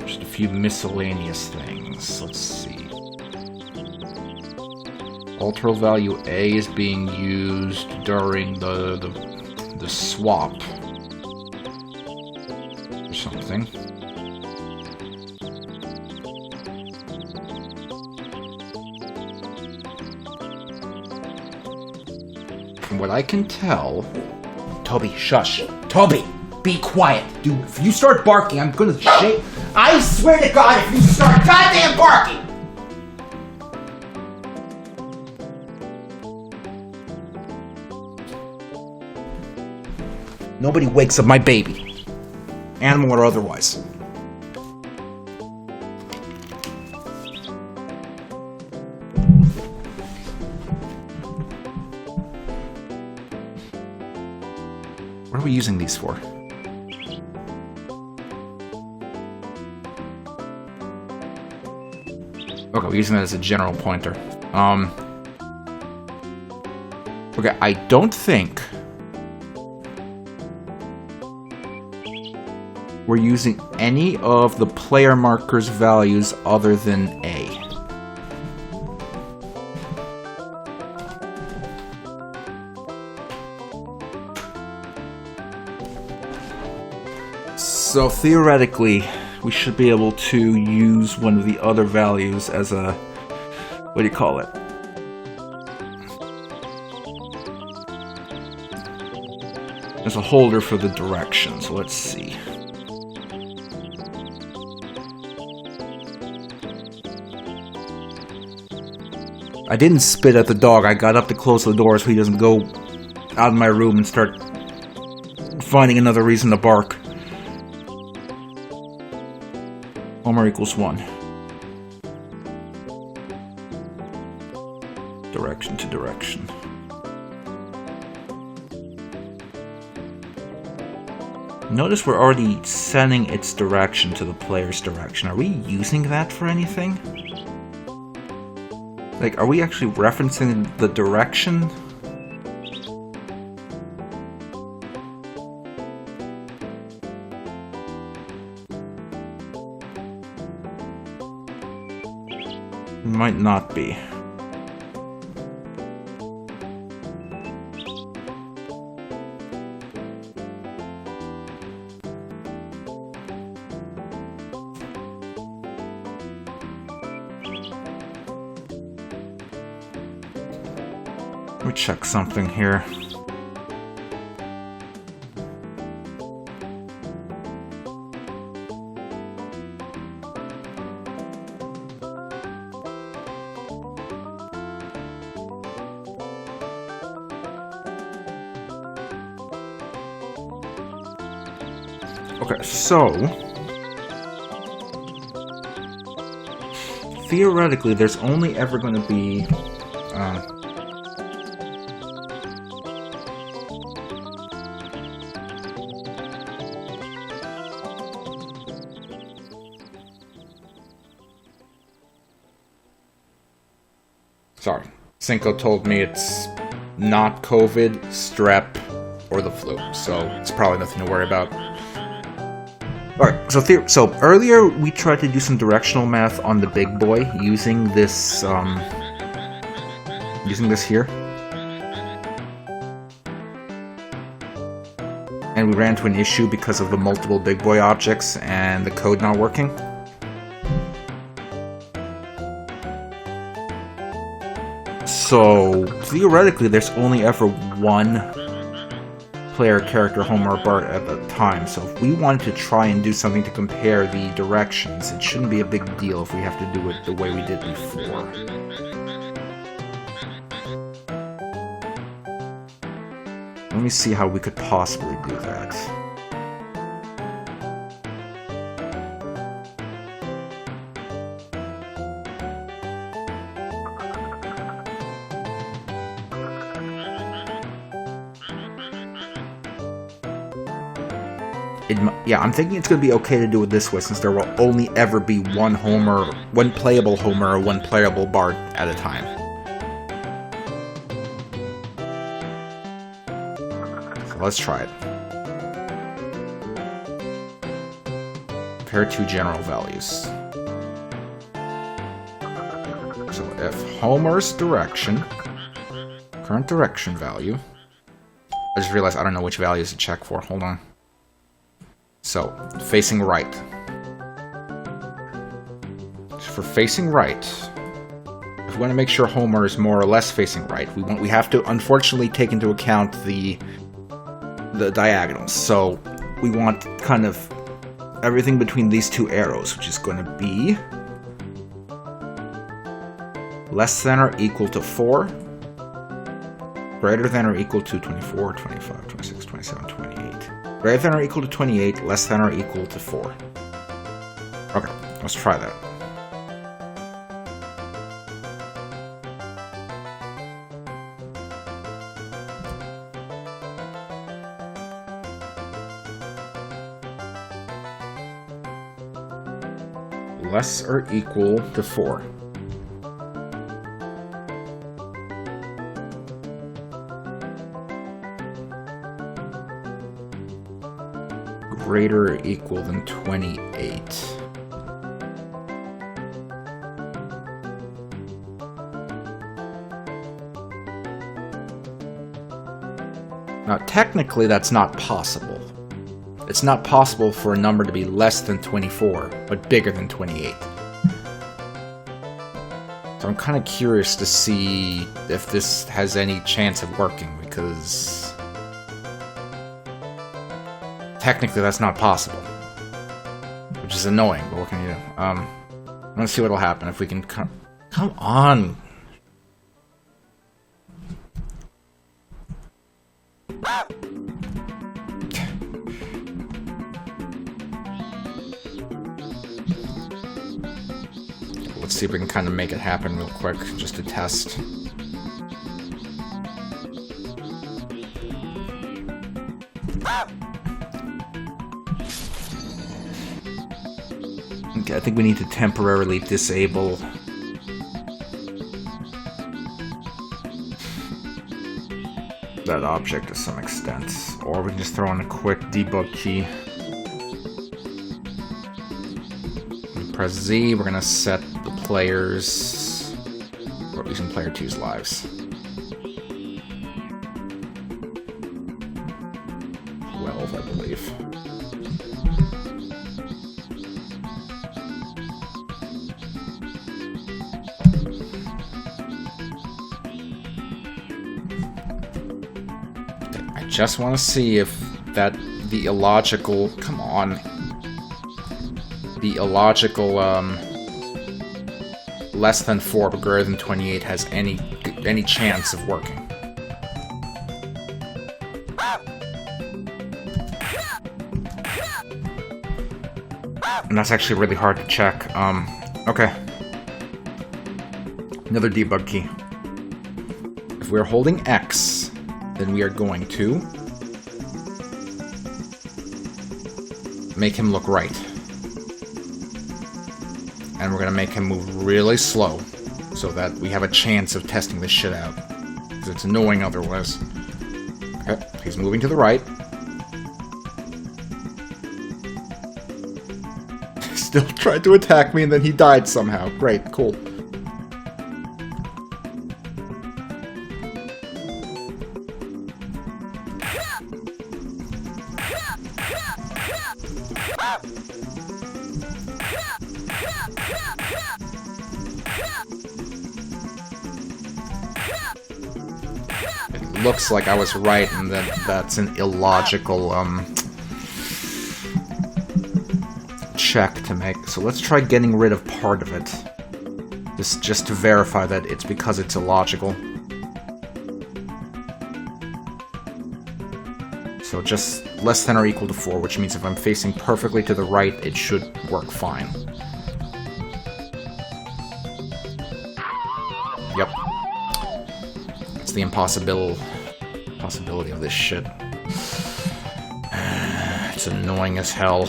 just a few miscellaneous things. Let's see. Ultra value A is being used during the swap or something. From what I can tell... Toby, shush. Toby, be quiet. Dude, if you start barking, I'm gonna shake. I swear to God, if you start goddamn barking! Nobody wakes up my baby. Animal or otherwise. What are we using these for? Okay, we're using that as a general pointer. Okay, I don't think we're using any of the player marker's values other than A. So theoretically, we should be able to use one of the other values as a, what do you call it? As a holder for the direction. So let's see. I didn't spit at the dog. I got up to close the door so he doesn't go out of my room and start finding another reason to bark. Homer equals 1. Direction to direction. Notice we're already sending its direction to the player's direction. Are we using that for anything? Like, are we actually referencing the direction? Might not be. Let me check something here. Okay, so theoretically, there's only ever going to be sorry, Cinco told me it's not COVID, strep, or the flu, so it's probably nothing to worry about. Alright, so earlier we tried to do some directional math on the big boy using this here. And we ran into an issue because of the multiple big boy objects and the code not working. So theoretically there's only ever one player character Homer or Bart at a time, so if we wanted to try and do something to compare the directions, it shouldn't be a big deal if we have to do it the way we did before. Let me see how we could possibly do that. Yeah, I'm thinking it's going to be okay to do it this way, since there will only ever be one playable Homer or one playable Bart at a time. So let's try it. Compare two general values. So if Homer's direction, current direction value, I just realized I don't know which values to check for. Hold on. So, facing right. For facing right, if we want to make sure Homer is more or less facing right, we have to unfortunately take into account the diagonals. So we want kind of everything between these two arrows, which is going to be less than or equal to 4, greater than or equal to 24, 25, 26, 27, 28. Greater than or equal to 28, less than or equal to 4. Okay, let's try that. Less or equal to 4. Greater or equal than 28. Now, technically, that's not possible. It's not possible for a number to be less than 24, but bigger than 28. So I'm kind of curious to see if this has any chance of working, because technically that's not possible. Which is annoying, but what can you do? I'm gonna see what'll happen if we can come on! Let's see if we can kind of make it happen real quick, just to test. Okay, I think we need to temporarily disable that object to some extent. Or we can just throw in a quick debug key. We press Z, we're gonna set the players, or using player 2's lives. 12, I believe. I just want to see if the illogical, come on, the illogical, less than 4 but greater than 28 has any chance of working. And that's actually really hard to check. Okay. Another debug key. If we're holding X, then we are going to make him look right. And we're gonna make him move really slow so that we have a chance of testing this shit out. Because it's annoying otherwise. Okay, he's moving to the right. Still tried to attack me and then he died somehow. Great, cool. It looks like I was right and that's an illogical check to make. So let's try getting rid of part of it. Just to verify that it's because it's illogical. So just less than or equal to 4, which means if I'm facing perfectly to the right, it should work fine. Yep. It's the possibility of this shit. It's annoying as hell.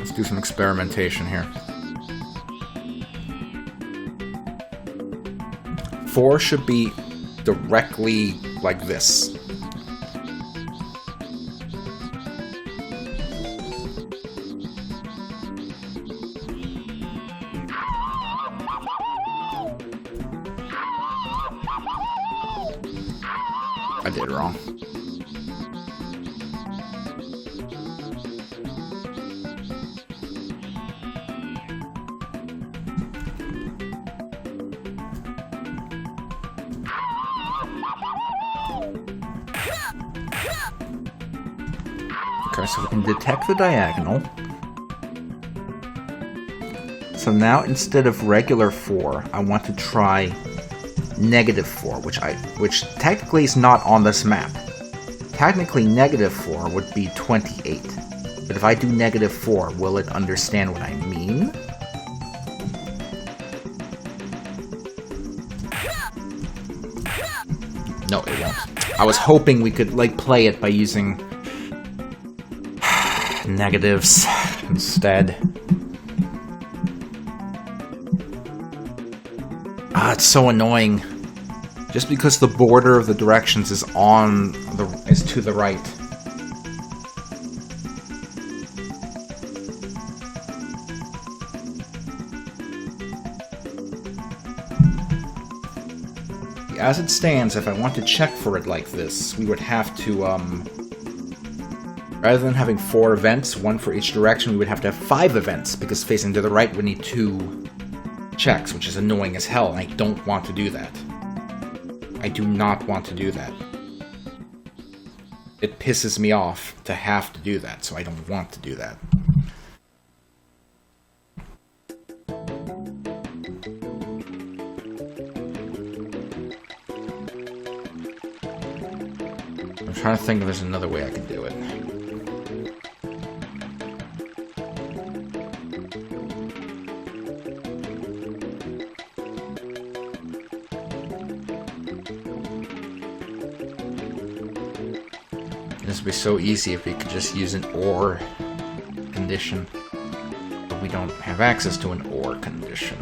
Let's do some experimentation here. 4 should be directly like this. I did it wrong. Okay, so we can detect the diagonal. So now instead of regular 4, I want to try -4, which technically is not on this map. Technically -4 would be 28. But if I do -4, will it understand what I mean? No, it won't. I was hoping we could, like, play it by using negatives instead. Ah, it's so annoying. Just because the border of the directions is is to the right. As it stands, if I want to check for it like this, we would have to, rather than having 4 events, 1 for each direction, we would have to have 5 events, because facing to the right we need 2 checks, which is annoying as hell, and I don't want to do that. I do not want to do that. It pisses me off to have to do that, so I don't want to do that. I'm trying to think if there's another way I can do it. This would be so easy if we could just use an OR condition. But we don't have access to an OR condition.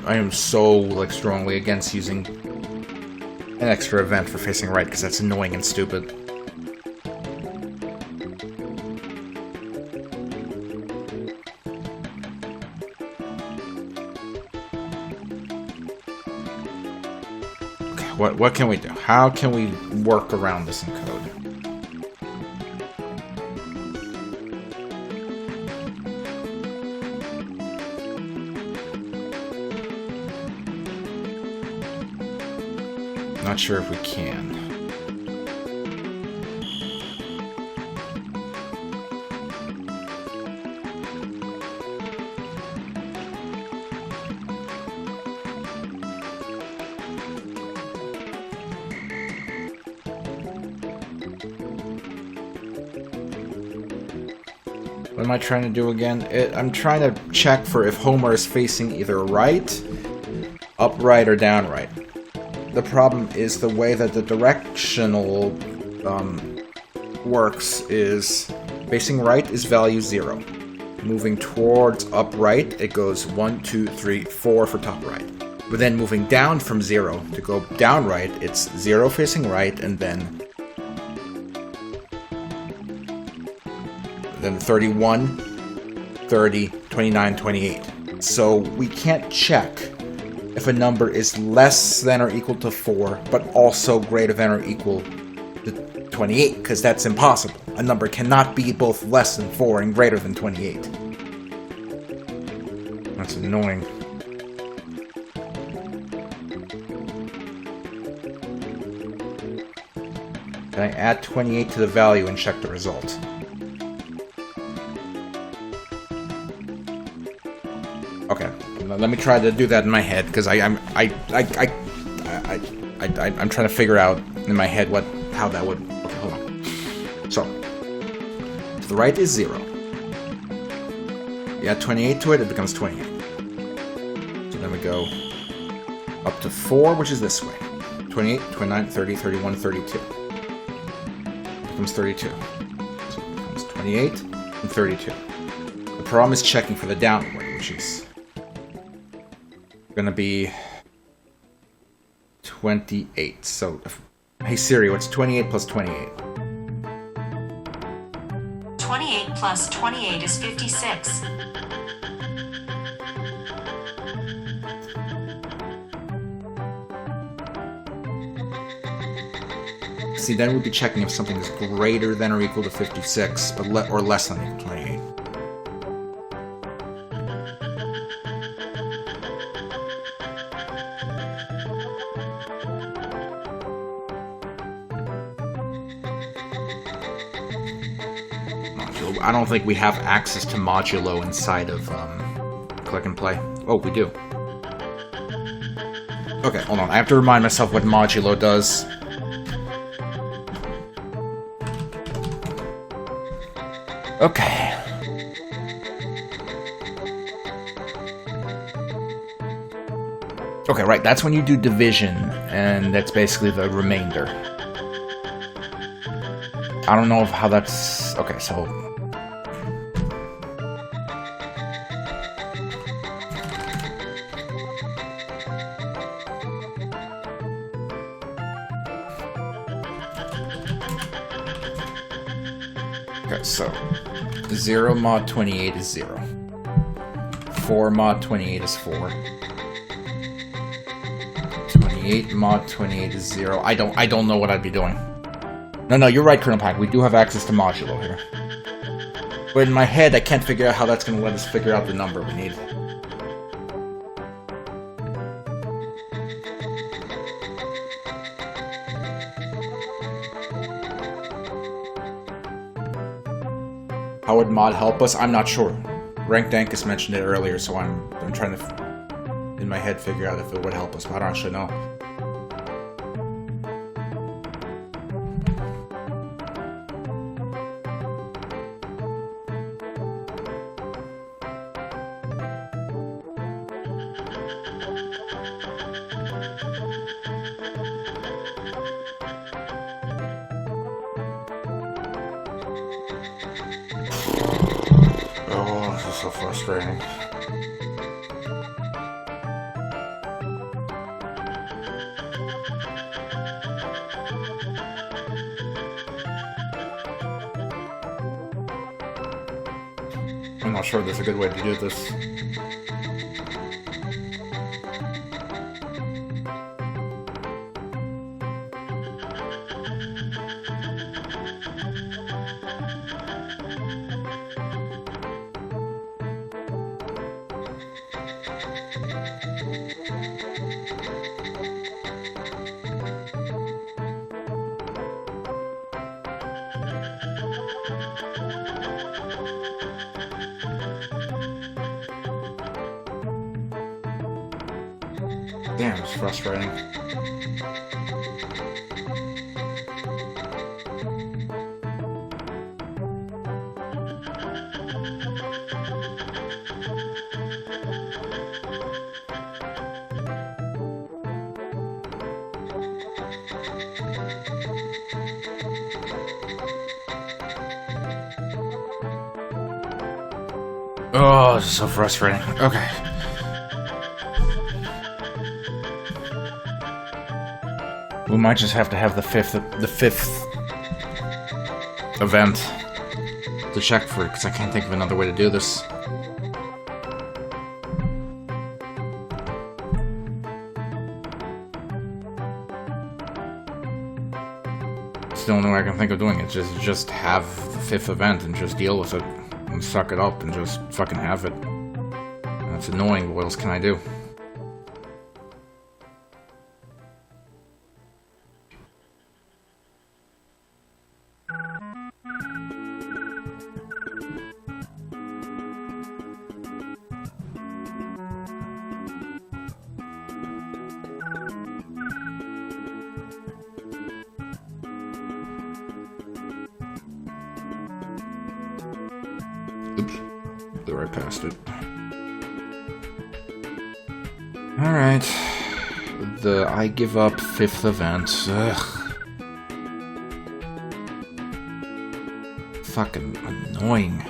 I am so, like, strongly against using an extra event for facing right, because that's annoying and stupid. Okay, what can we do? How can we work around this in code? Not sure if we can. What am I trying to do again? I'm trying to check for if Homer is facing either right, upright, or downright. The problem is the way that the directional works is facing right is value 0. Moving towards upright, it goes 1, 2, 3, 4 for top right. But then moving down from 0 to go down right, it's 0 facing right, and then 31, 30, 29, 28. So we can't check if a number is less than or equal to 4, but also greater than or equal to 28, because that's impossible. A number cannot be both less than 4 and greater than 28. That's annoying. Can I add 28 to the value and check the result? Okay. Let me try to do that in my head, because I'm trying to figure out in my head how that would. Okay, hold on. So the right is 0. You add 28 to it, it becomes 28. So then we go up to 4, which is this way. 28, 29, 30, 31, 32. It becomes 32. So it becomes 28 and 32. The problem is checking for the downward, which is gonna be 28. So, hey Siri, what's 28 plus 28? 28 plus 28 is 56. See, then we'd be checking if something is greater than or equal to 56, but or less than or equal to 28. I don't think we have access to modulo inside of Click and Play. Oh, we do. Okay, hold on. I have to remind myself what modulo does. Okay. Okay, right. That's when you do division, and that's basically the remainder. I don't know how that's... Okay, so... Okay, so 0 mod 28 is 0. 4 mod 28 is 4. 28 mod 28 is 0. I don't know what I'd be doing. No, you're right, Colonel Pack. We do have access to modulo here. But in my head, I can't figure out how that's going to let us figure out the number we need. How would mod help us? I'm not sure. Rank Dankus mentioned it earlier, so I'm trying to, in my head, figure out if it would help us, but I don't actually know. Oh, this is so frustrating. I'm not sure there's a good way to do this. Damn, it's frustrating. Oh, this is so frustrating. Okay. We might just have to have the fifth event to check for it, because I can't think of another way to do this. It's the only way I can think of doing it. Just have the fifth event and just deal with it and suck it up and just fucking have it. And it's annoying, but what else can I do? right past it. Alright. The I give up 5th event. Ugh. Fucking annoying.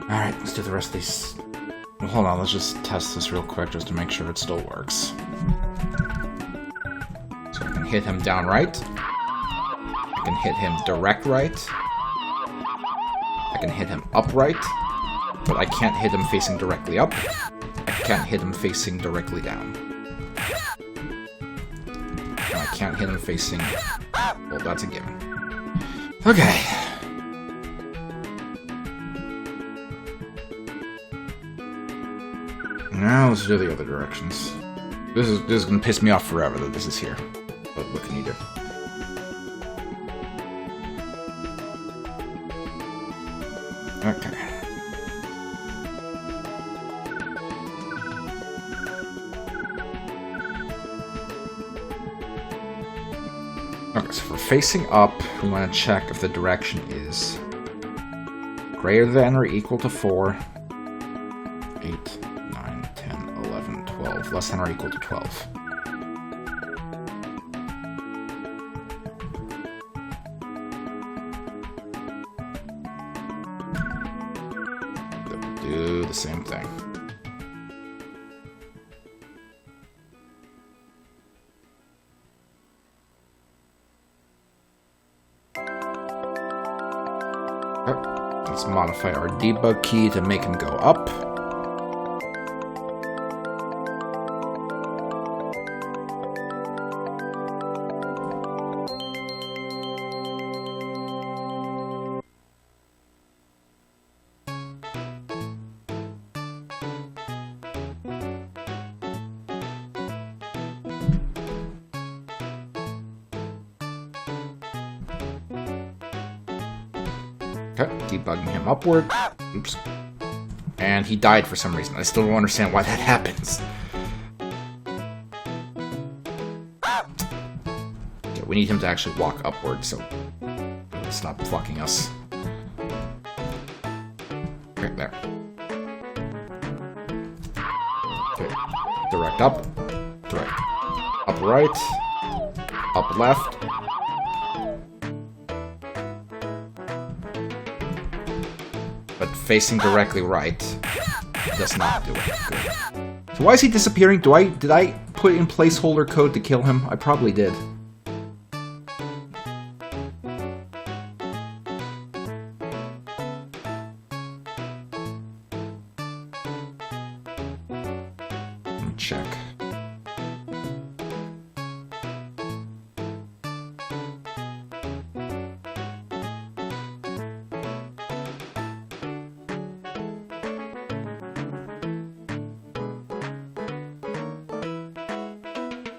Alright, let's do the rest of these. Well, hold on, let's just test this real quick just to make sure it still works. So I can hit him down right. I can hit him direct right. I can hit him upright. But I can't hit him facing directly up. I can't hit him facing directly down. And I can't hit him facing... Well, that's a given. Okay. Now let's do the other directions. This is gonna piss me off forever that this is here. But what can you do? Okay. Okay, so for facing up, we want to check if the direction is greater than or equal to 4, 8, 9, 10, 11, 12, less than or equal to 12. Do the same thing. Let's modify our debug key to make him go up. Okay, debugging him upward. Oops. And he died for some reason. I still don't understand why that happens. Okay, we need him to actually walk upward, so stop fucking us. Okay, there. Okay, direct up, direct up right, up left. But facing directly right does not do it. Good. So why is he disappearing? Did I put in placeholder code to kill him? I probably did. Let me check.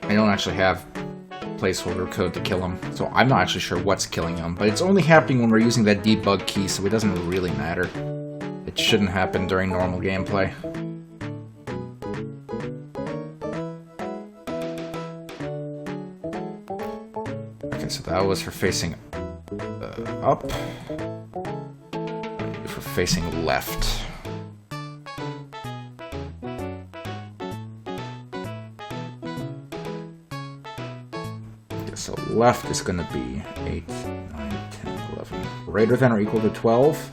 I don't actually have placeholder code to kill him, so I'm not actually sure what's killing him, but it's only happening when we're using that debug key, so it doesn't really matter. It shouldn't happen during normal gameplay. Okay, so that was for facing up. For facing left. So left is going to be 8, 9, 10, 11. Greater than or equal to 12.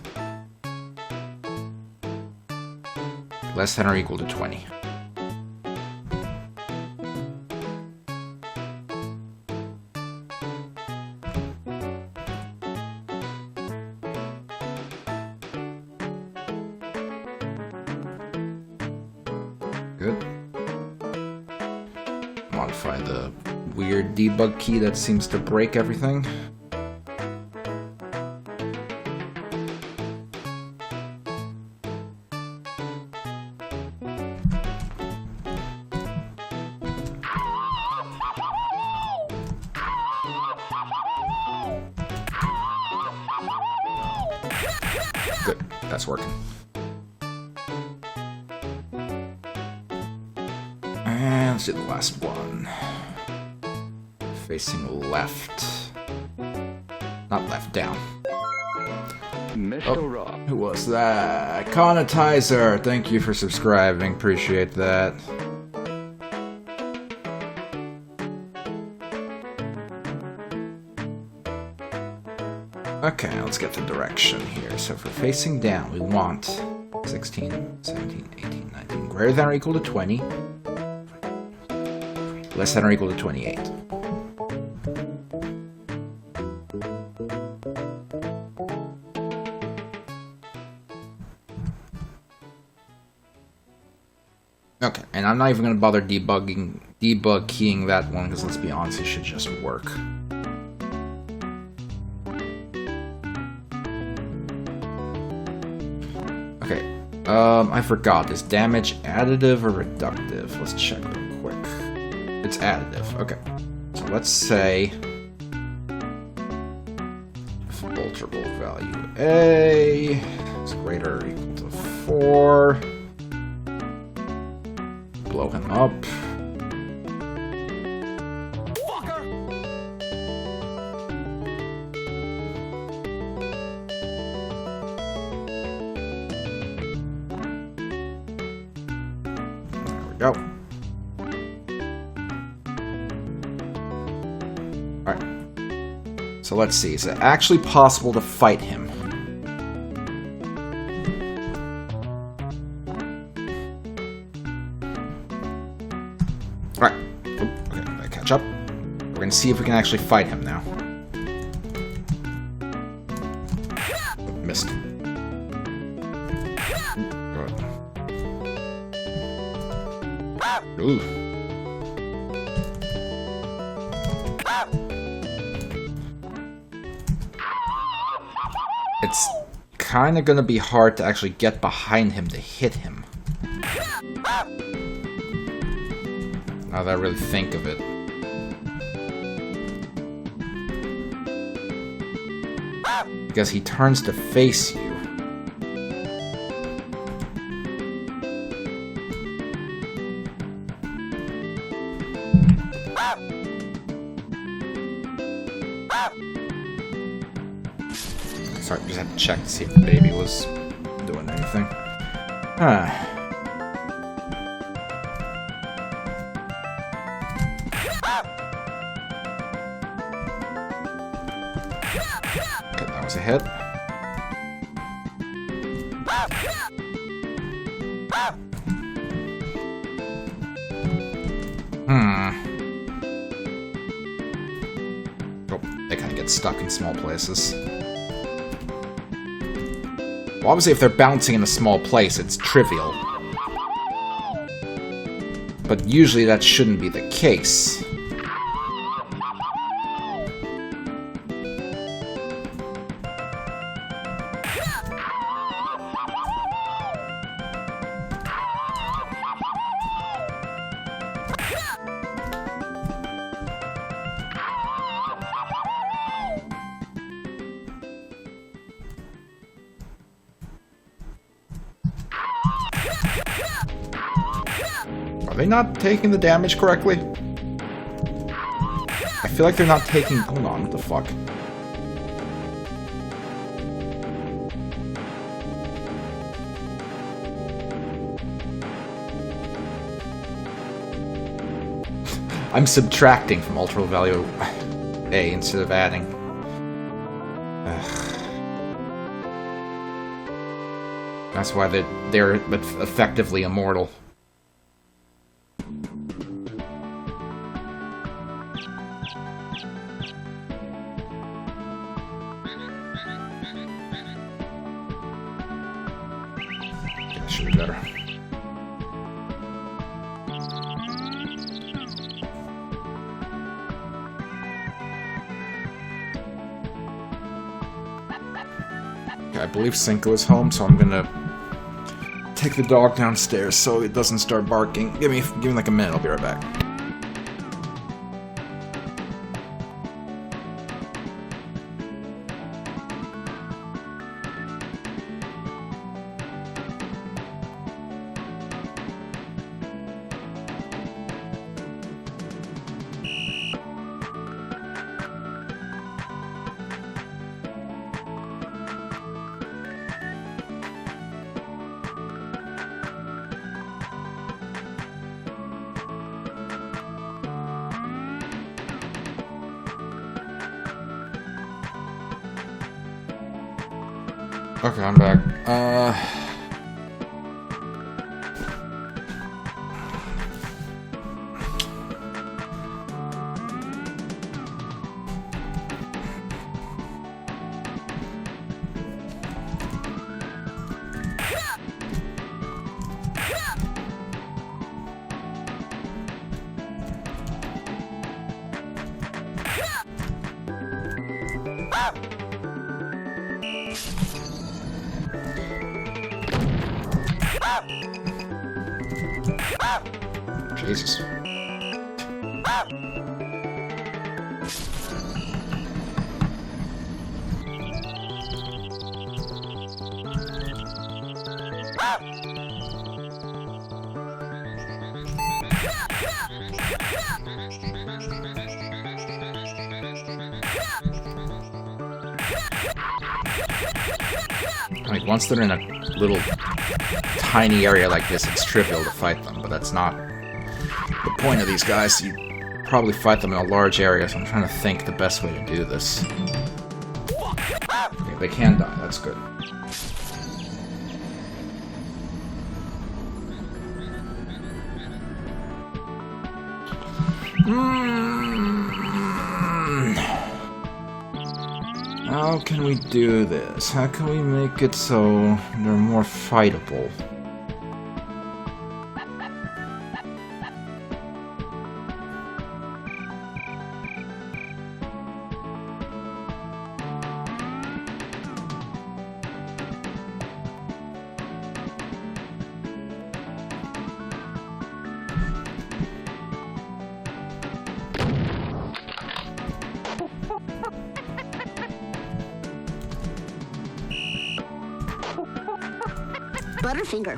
Less than or equal to 20. Good. Modify the weird debug key that seems to break everything. that's working. And let's do the last one. Facing left. Not left, down. Mr. Rob. Who was that? Conitizer! Thank you for subscribing. Appreciate that. Okay, let's get the direction here. So for facing down, we want 16, 17, 18, 19. Greater than or equal to 20. Less than or equal to 28. Okay, and I'm not even going to bother debug keying that one, because let's be honest, it should just work. Okay, I forgot, is damage additive or reductive? Let's check real quick. It's additive, okay. So let's say vulnerable value A is greater or equal to 4. Blow him up. There we go. Alright. So let's see. Is it actually possible to fight him? Alright. Okay, gotta catch up. We're gonna see if we can actually fight him now. Missed. Ooh. It's kind of gonna be hard to actually get behind him to hit him. Now that I really think of it. Because he turns to face you. Sorry, just had to check to see if the baby was doing anything. Okay, that was a hit. Oh, they kind of get stuck in small places. Well, obviously, if they're bouncing in a small place, it's trivial. But usually that shouldn't be the case. Are they not taking the damage correctly? I feel like they're not taking... Hold on, what the fuck? I'm subtracting from ultra value A instead of adding. That's why they're effectively immortal. Should be better. Okay, I believe Cinco is home, so I'm gonna take the dog downstairs so it doesn't start barking. Give me like a minute, I'll be right back. Okay, I'm back. Jesus. Like, once they're in a little tiny area like this, it's trivial to fight them, but that's not the point of these guys. You probably fight them in a large area, so I'm trying to think the best way to do this. Okay, they can die, that's good. How can we do this? How can we make it so they're more fightable? Butterfinger.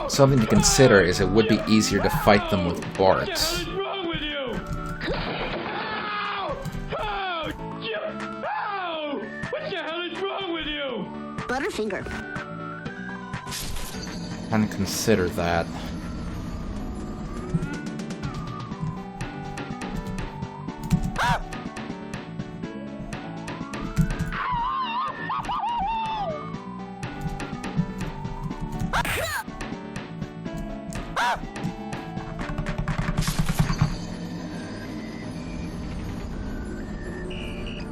Something to consider is it would be easier to fight them with Bart. What the hell is wrong with you? Ow! Ow! Ow! What the hell is wrong with you? Butterfinger. And consider that.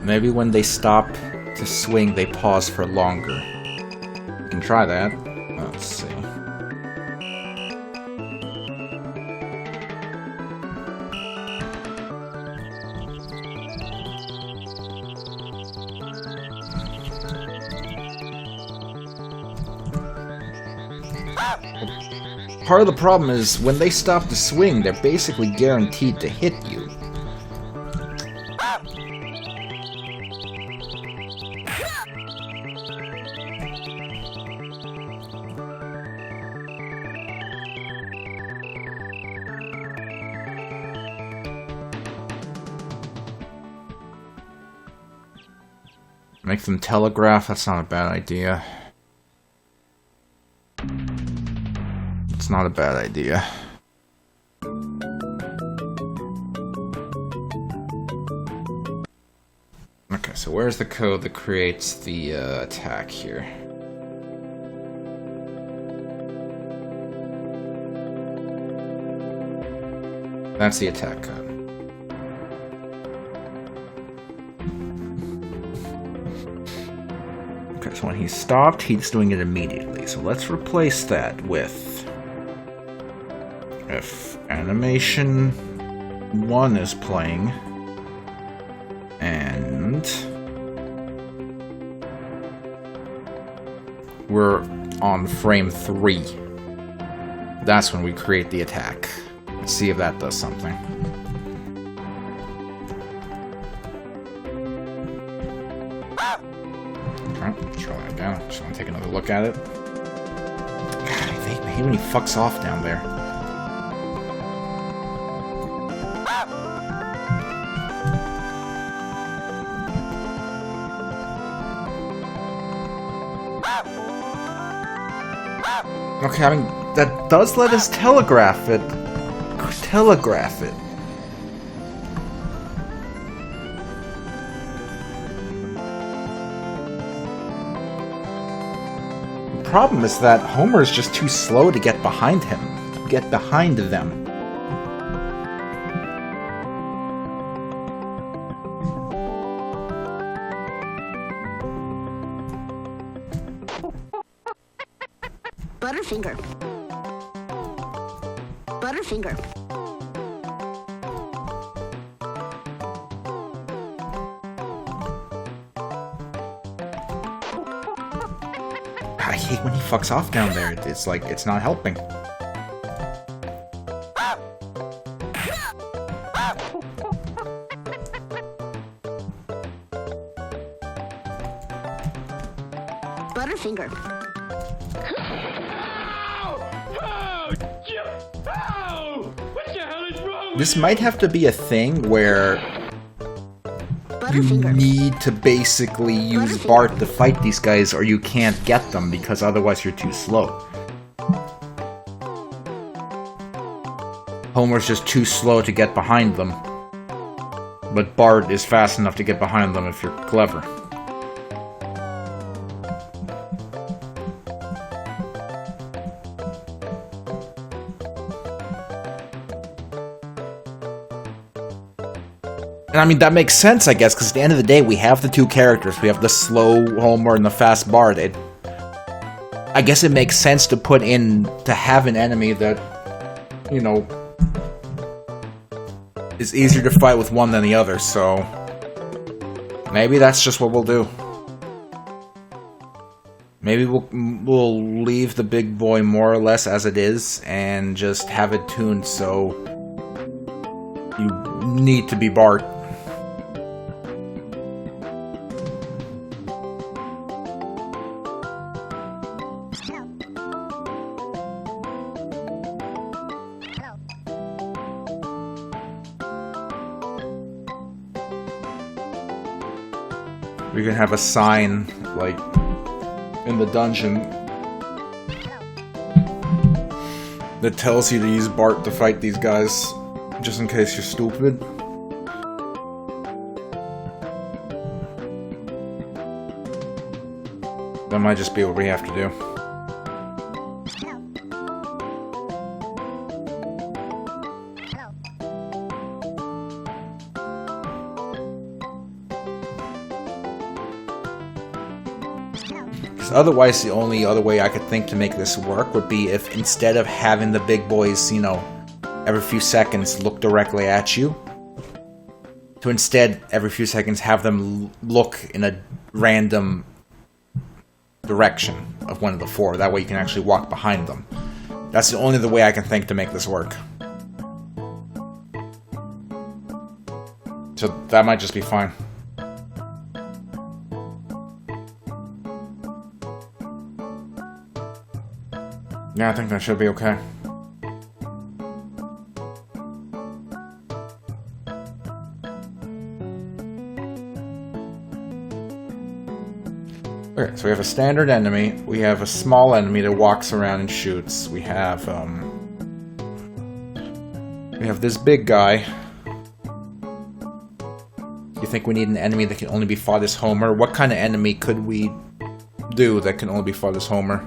Maybe when they stop to swing, they pause for longer. You can try that. Let's see. Part of the problem is when they stop to swing, they're basically guaranteed to hit you. Make them telegraph? That's not a bad idea. It's not a bad idea. Okay, so where's the code that creates the attack here? That's the attack code. Okay, so when he stopped, he's doing it immediately. So let's replace that with... if animation 1 is playing, and we're on frame 3, that's when we create the attack. Let's see if that does something. Okay, let's try that again. Just want to take another look at it. God, I hate when he fucks off down there. Okay, I mean, that does let us telegraph it telegraph it. The problem is that Homer is just too slow to get behind him. To get behind them. Butterfinger. Butterfinger. I hate when he fucks off down there. It's like, it's not helping. Butterfinger. This might have to be a thing where you need to basically use Bart to fight these guys or you can't get them because otherwise you're too slow. Homer's just too slow to get behind them. But Bart is fast enough to get behind them if you're clever. And I mean, that makes sense, I guess, because at the end of the day, we have the two characters. We have the slow Homer and the fast Bart. I guess it makes sense to put in, to have an enemy that, you know, is easier to fight with one than the other, so maybe that's just what we'll do. Maybe we'll leave the big boy more or less as it is, and just have it tuned so you need to be Bart. We can have a sign, like, in the dungeon that tells you to use Bart to fight these guys, just in case you're stupid. That might just be what we have to do. Otherwise, the only other way I could think to make this work would be if instead of having the big boys, you know, every few seconds look directly at you, to instead, every few seconds, have them look in a random direction of one of the four. That way you can actually walk behind them. That's the only other way I can think to make this work. So that might just be fine. Yeah, I think that should be okay. Okay, so we have a standard enemy, we have a small enemy that walks around and shoots, we have this big guy. You think we need an enemy that can only be fought as Homer? What kind of enemy could we do that can only be fought as Homer?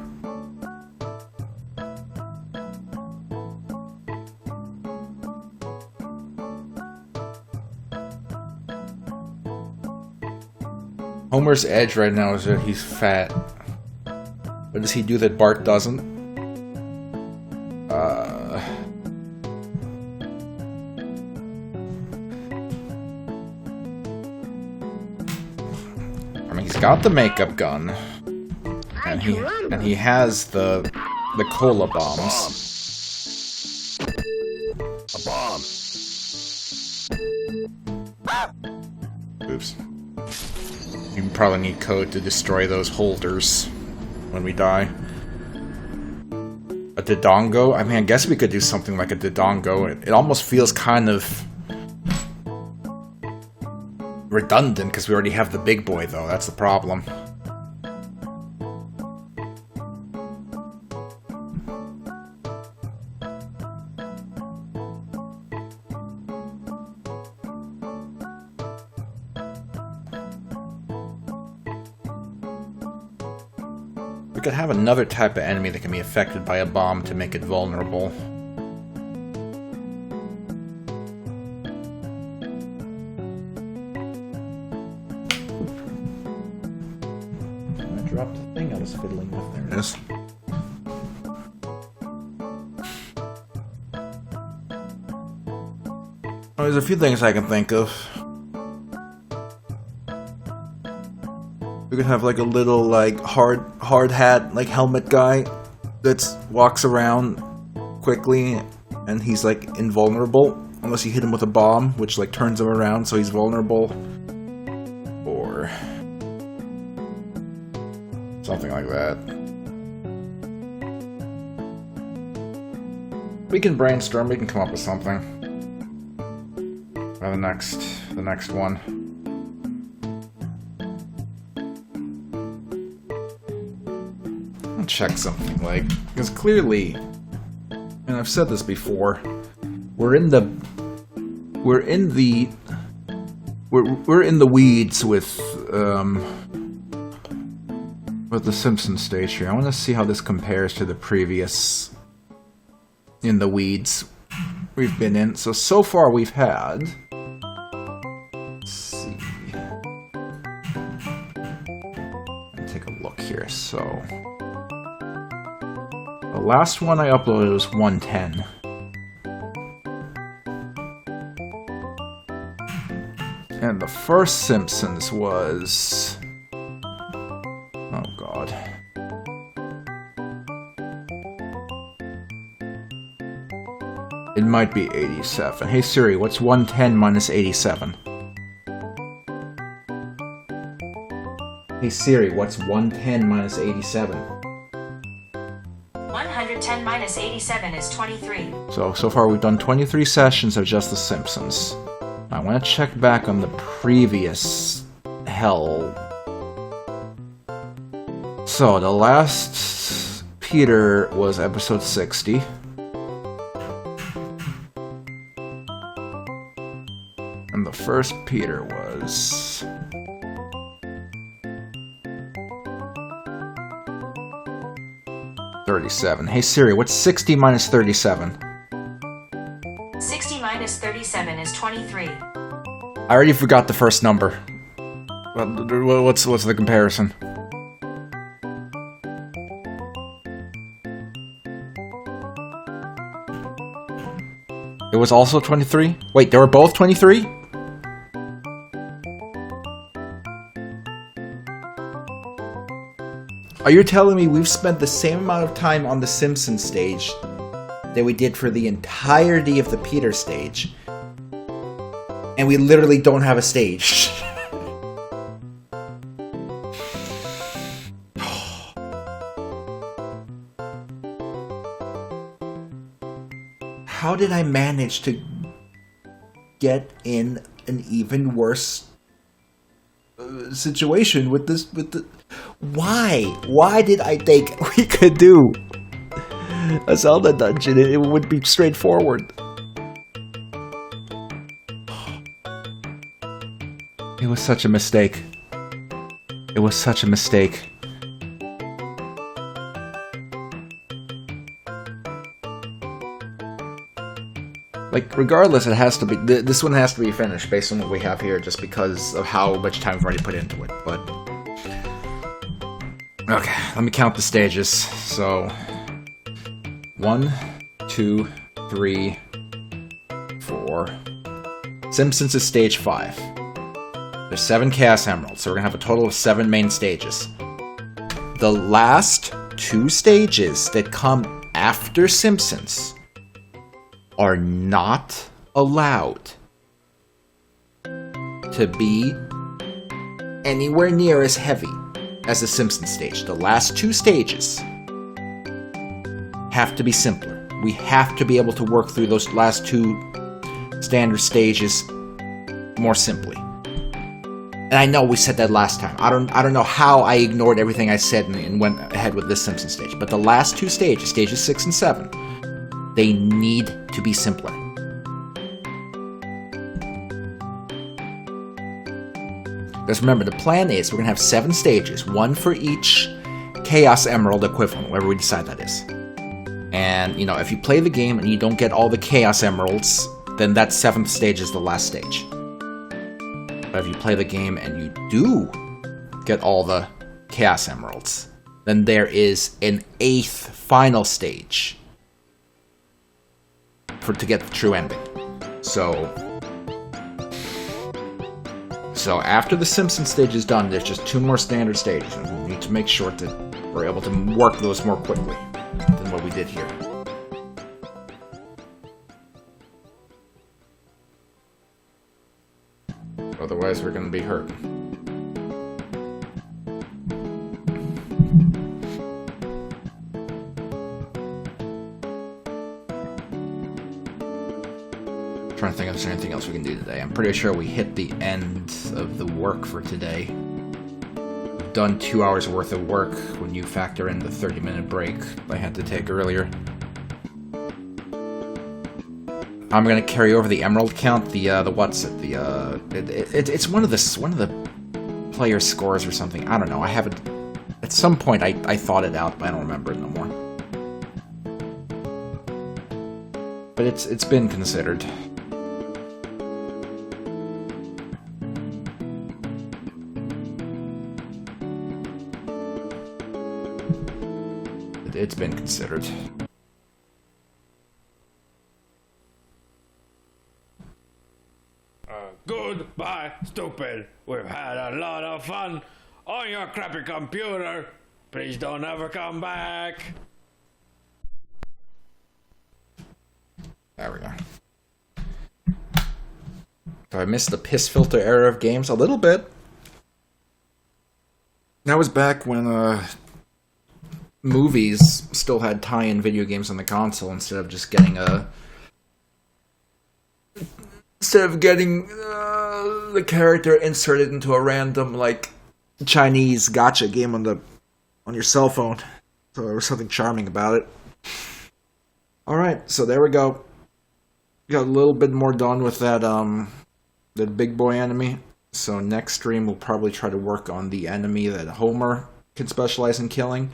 Homer's edge right now is that he's fat. What does he do that Bart doesn't? I mean, he's got the makeup gun, and he has the cola bombs. A bomb. Oops. You probably need code to destroy those holders when we die. A Dodongo? I mean, I guess we could do something like a Dodongo. It almost feels kind of redundant because we already have the big boy, though. That's the problem. could have another type of enemy that can be affected by a bomb to make it vulnerable. I dropped the thing I was fiddling with. There it is. Oh, there's a few things I can think of. We could have like a little like hard hat like helmet guy that walks around quickly and he's like invulnerable unless you hit him with a bomb, which like turns him around so he's vulnerable. Or something like that. We can brainstorm, we can come up with something. For the next one. Check something like, because clearly, and I've said this before, we're in the weeds with the Simpsons stage here. I want to see how this compares to the previous in the weeds we've been in. So far we've had. Let's see. Let's take a look here. So. The last one I uploaded was 110. And the first Simpsons was... oh god. It might be 87. Hey Siri, what's 110 minus 87? Hey Siri, what's 110 minus 87? 110 minus 87 is 23. So far we've done 23 sessions of just The Simpsons. I want to check back on the previous hell. So, the last Peter was episode 60. And the first Peter was... 37. Hey Siri, what's 60 minus 37? 60 minus 37 is 23. I already forgot the first number. What's the comparison? It was also 23? Wait, they were both 23? Are you telling me we've spent the same amount of time on the Simpsons stage that we did for the entirety of the Peter stage, and we literally don't have a stage? How did I manage to get in an even worse situation with this? Why did I think we could do a Zelda dungeon? It would be straightforward. It was such a mistake. It was such a mistake. Like, regardless, it has to be... This one has to be finished based on what we have here, just because of how much time we've already put into it, but... Okay, let me count the stages. So... 1, 2, 3, 4... Simpsons is stage 5. There's 7 Chaos Emeralds, so we're gonna have a total of 7 main stages. The last 2 stages that come after Simpsons are not allowed to be anywhere near as heavy as the Simpsons stage. The last 2 stages have to be simpler. We have to be able to work through those last 2 standard stages more simply. And I know we said that last time. I don't know how I ignored everything I said and went ahead with this Simpsons stage. But the last 2 stages, stages 6 and 7, they need to be simpler. Because remember, the plan is we're going to have 7 stages, 1 for each Chaos Emerald equivalent, whatever we decide that is. And, you know, if you play the game and you don't get all the Chaos Emeralds, then that 7th stage is the last stage. But if you play the game and you do get all the Chaos Emeralds, then there is an 8th final stage to get the true ending. So after the Simpsons stage is done, there's just 2 more standard stages, and we need to make sure that we're able to work those more quickly than what we did here. Otherwise, we're gonna be hurt. Trying to think if there's anything else we can do today. I'm pretty sure we hit the end of the work for today. We've done 2 hours worth of work when you factor in the 30-minute break I had to take earlier. I'm gonna carry over the emerald count. It's one of the player scores or something. I don't know. I haven't. At some point, I thought it out, but I don't remember it no more. But it's been considered. It's been considered. Goodbye, stupid. We've had a lot of fun on your crappy computer. Please don't ever come back. There we go. So I missed the piss filter era of games a little bit. That was back when movies still had tie-in video games on the console instead of just getting the character inserted into a random like Chinese gacha game on your cell phone. So there was something charming about it. All right, so there we go. Got a little bit more done with that big boy enemy. So next stream we'll probably try to work on the enemy that Homer can specialize in killing.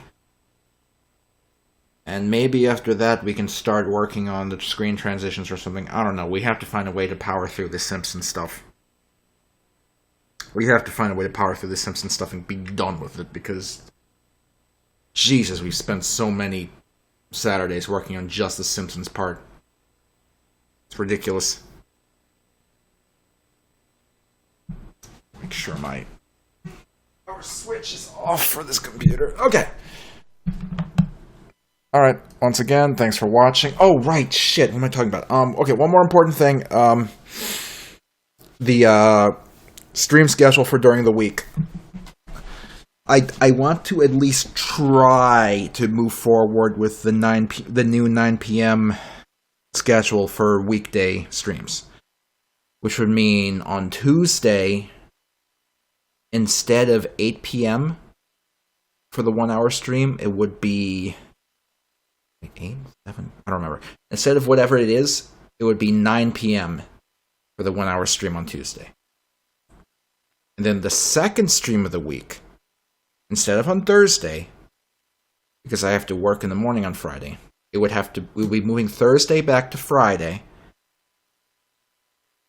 And maybe after that we can start working on the screen transitions or something. I don't know. We have to find a way to power through the Simpsons stuff. We have to find a way to power through the Simpsons stuff and be done with it, because Jesus, we've spent so many Saturdays working on just the Simpsons part. It's ridiculous. Make sure my power switch is off for this computer. Okay. Alright, once again, thanks for watching. Oh, right, shit, what am I talking about? Okay, one more important thing. The stream schedule for during the week. I want to at least try to move forward with the new 9 p.m. schedule for weekday streams. Which would mean on Tuesday, instead of 8 p.m. for the 1 hour stream, it would be 8, 7, I don't remember. Instead of whatever it is, it would be 9 p.m. for the 1 hour stream on Tuesday. And then the second stream of the week, instead of on Thursday, because I have to work in the morning on Friday, we'll be moving Thursday back to Friday.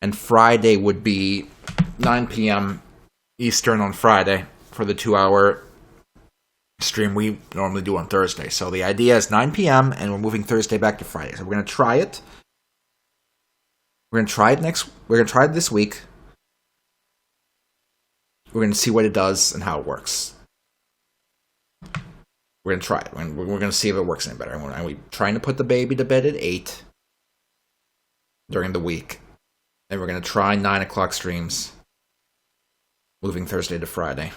And Friday would be 9 p.m. Eastern on Friday for the 2 hour stream we normally do on Thursday. So the idea is 9 p.m. and we're moving Thursday back to Friday. So we're going to try it. We're going to try it this week. We're going to see what it does and how it works. We're going to try it. We're going to see if it works any better. And we're trying to put the baby to bed at 8 during the week. And we're going to try 9 o'clock streams, moving Thursday to Friday.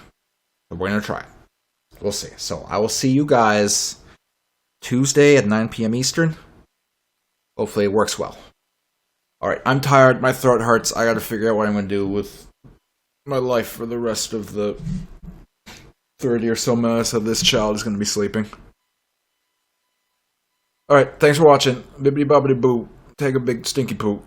But we're going to try it. We'll see. So I will see you guys Tuesday at 9 p.m. Eastern. Hopefully it works well. Alright, I'm tired. My throat hurts. I gotta figure out what I'm gonna do with my life for the rest of the 30 or so minutes that this child is gonna be sleeping. Alright, thanks for watching. Bibbidi bobbidi boo. Take a big stinky poo.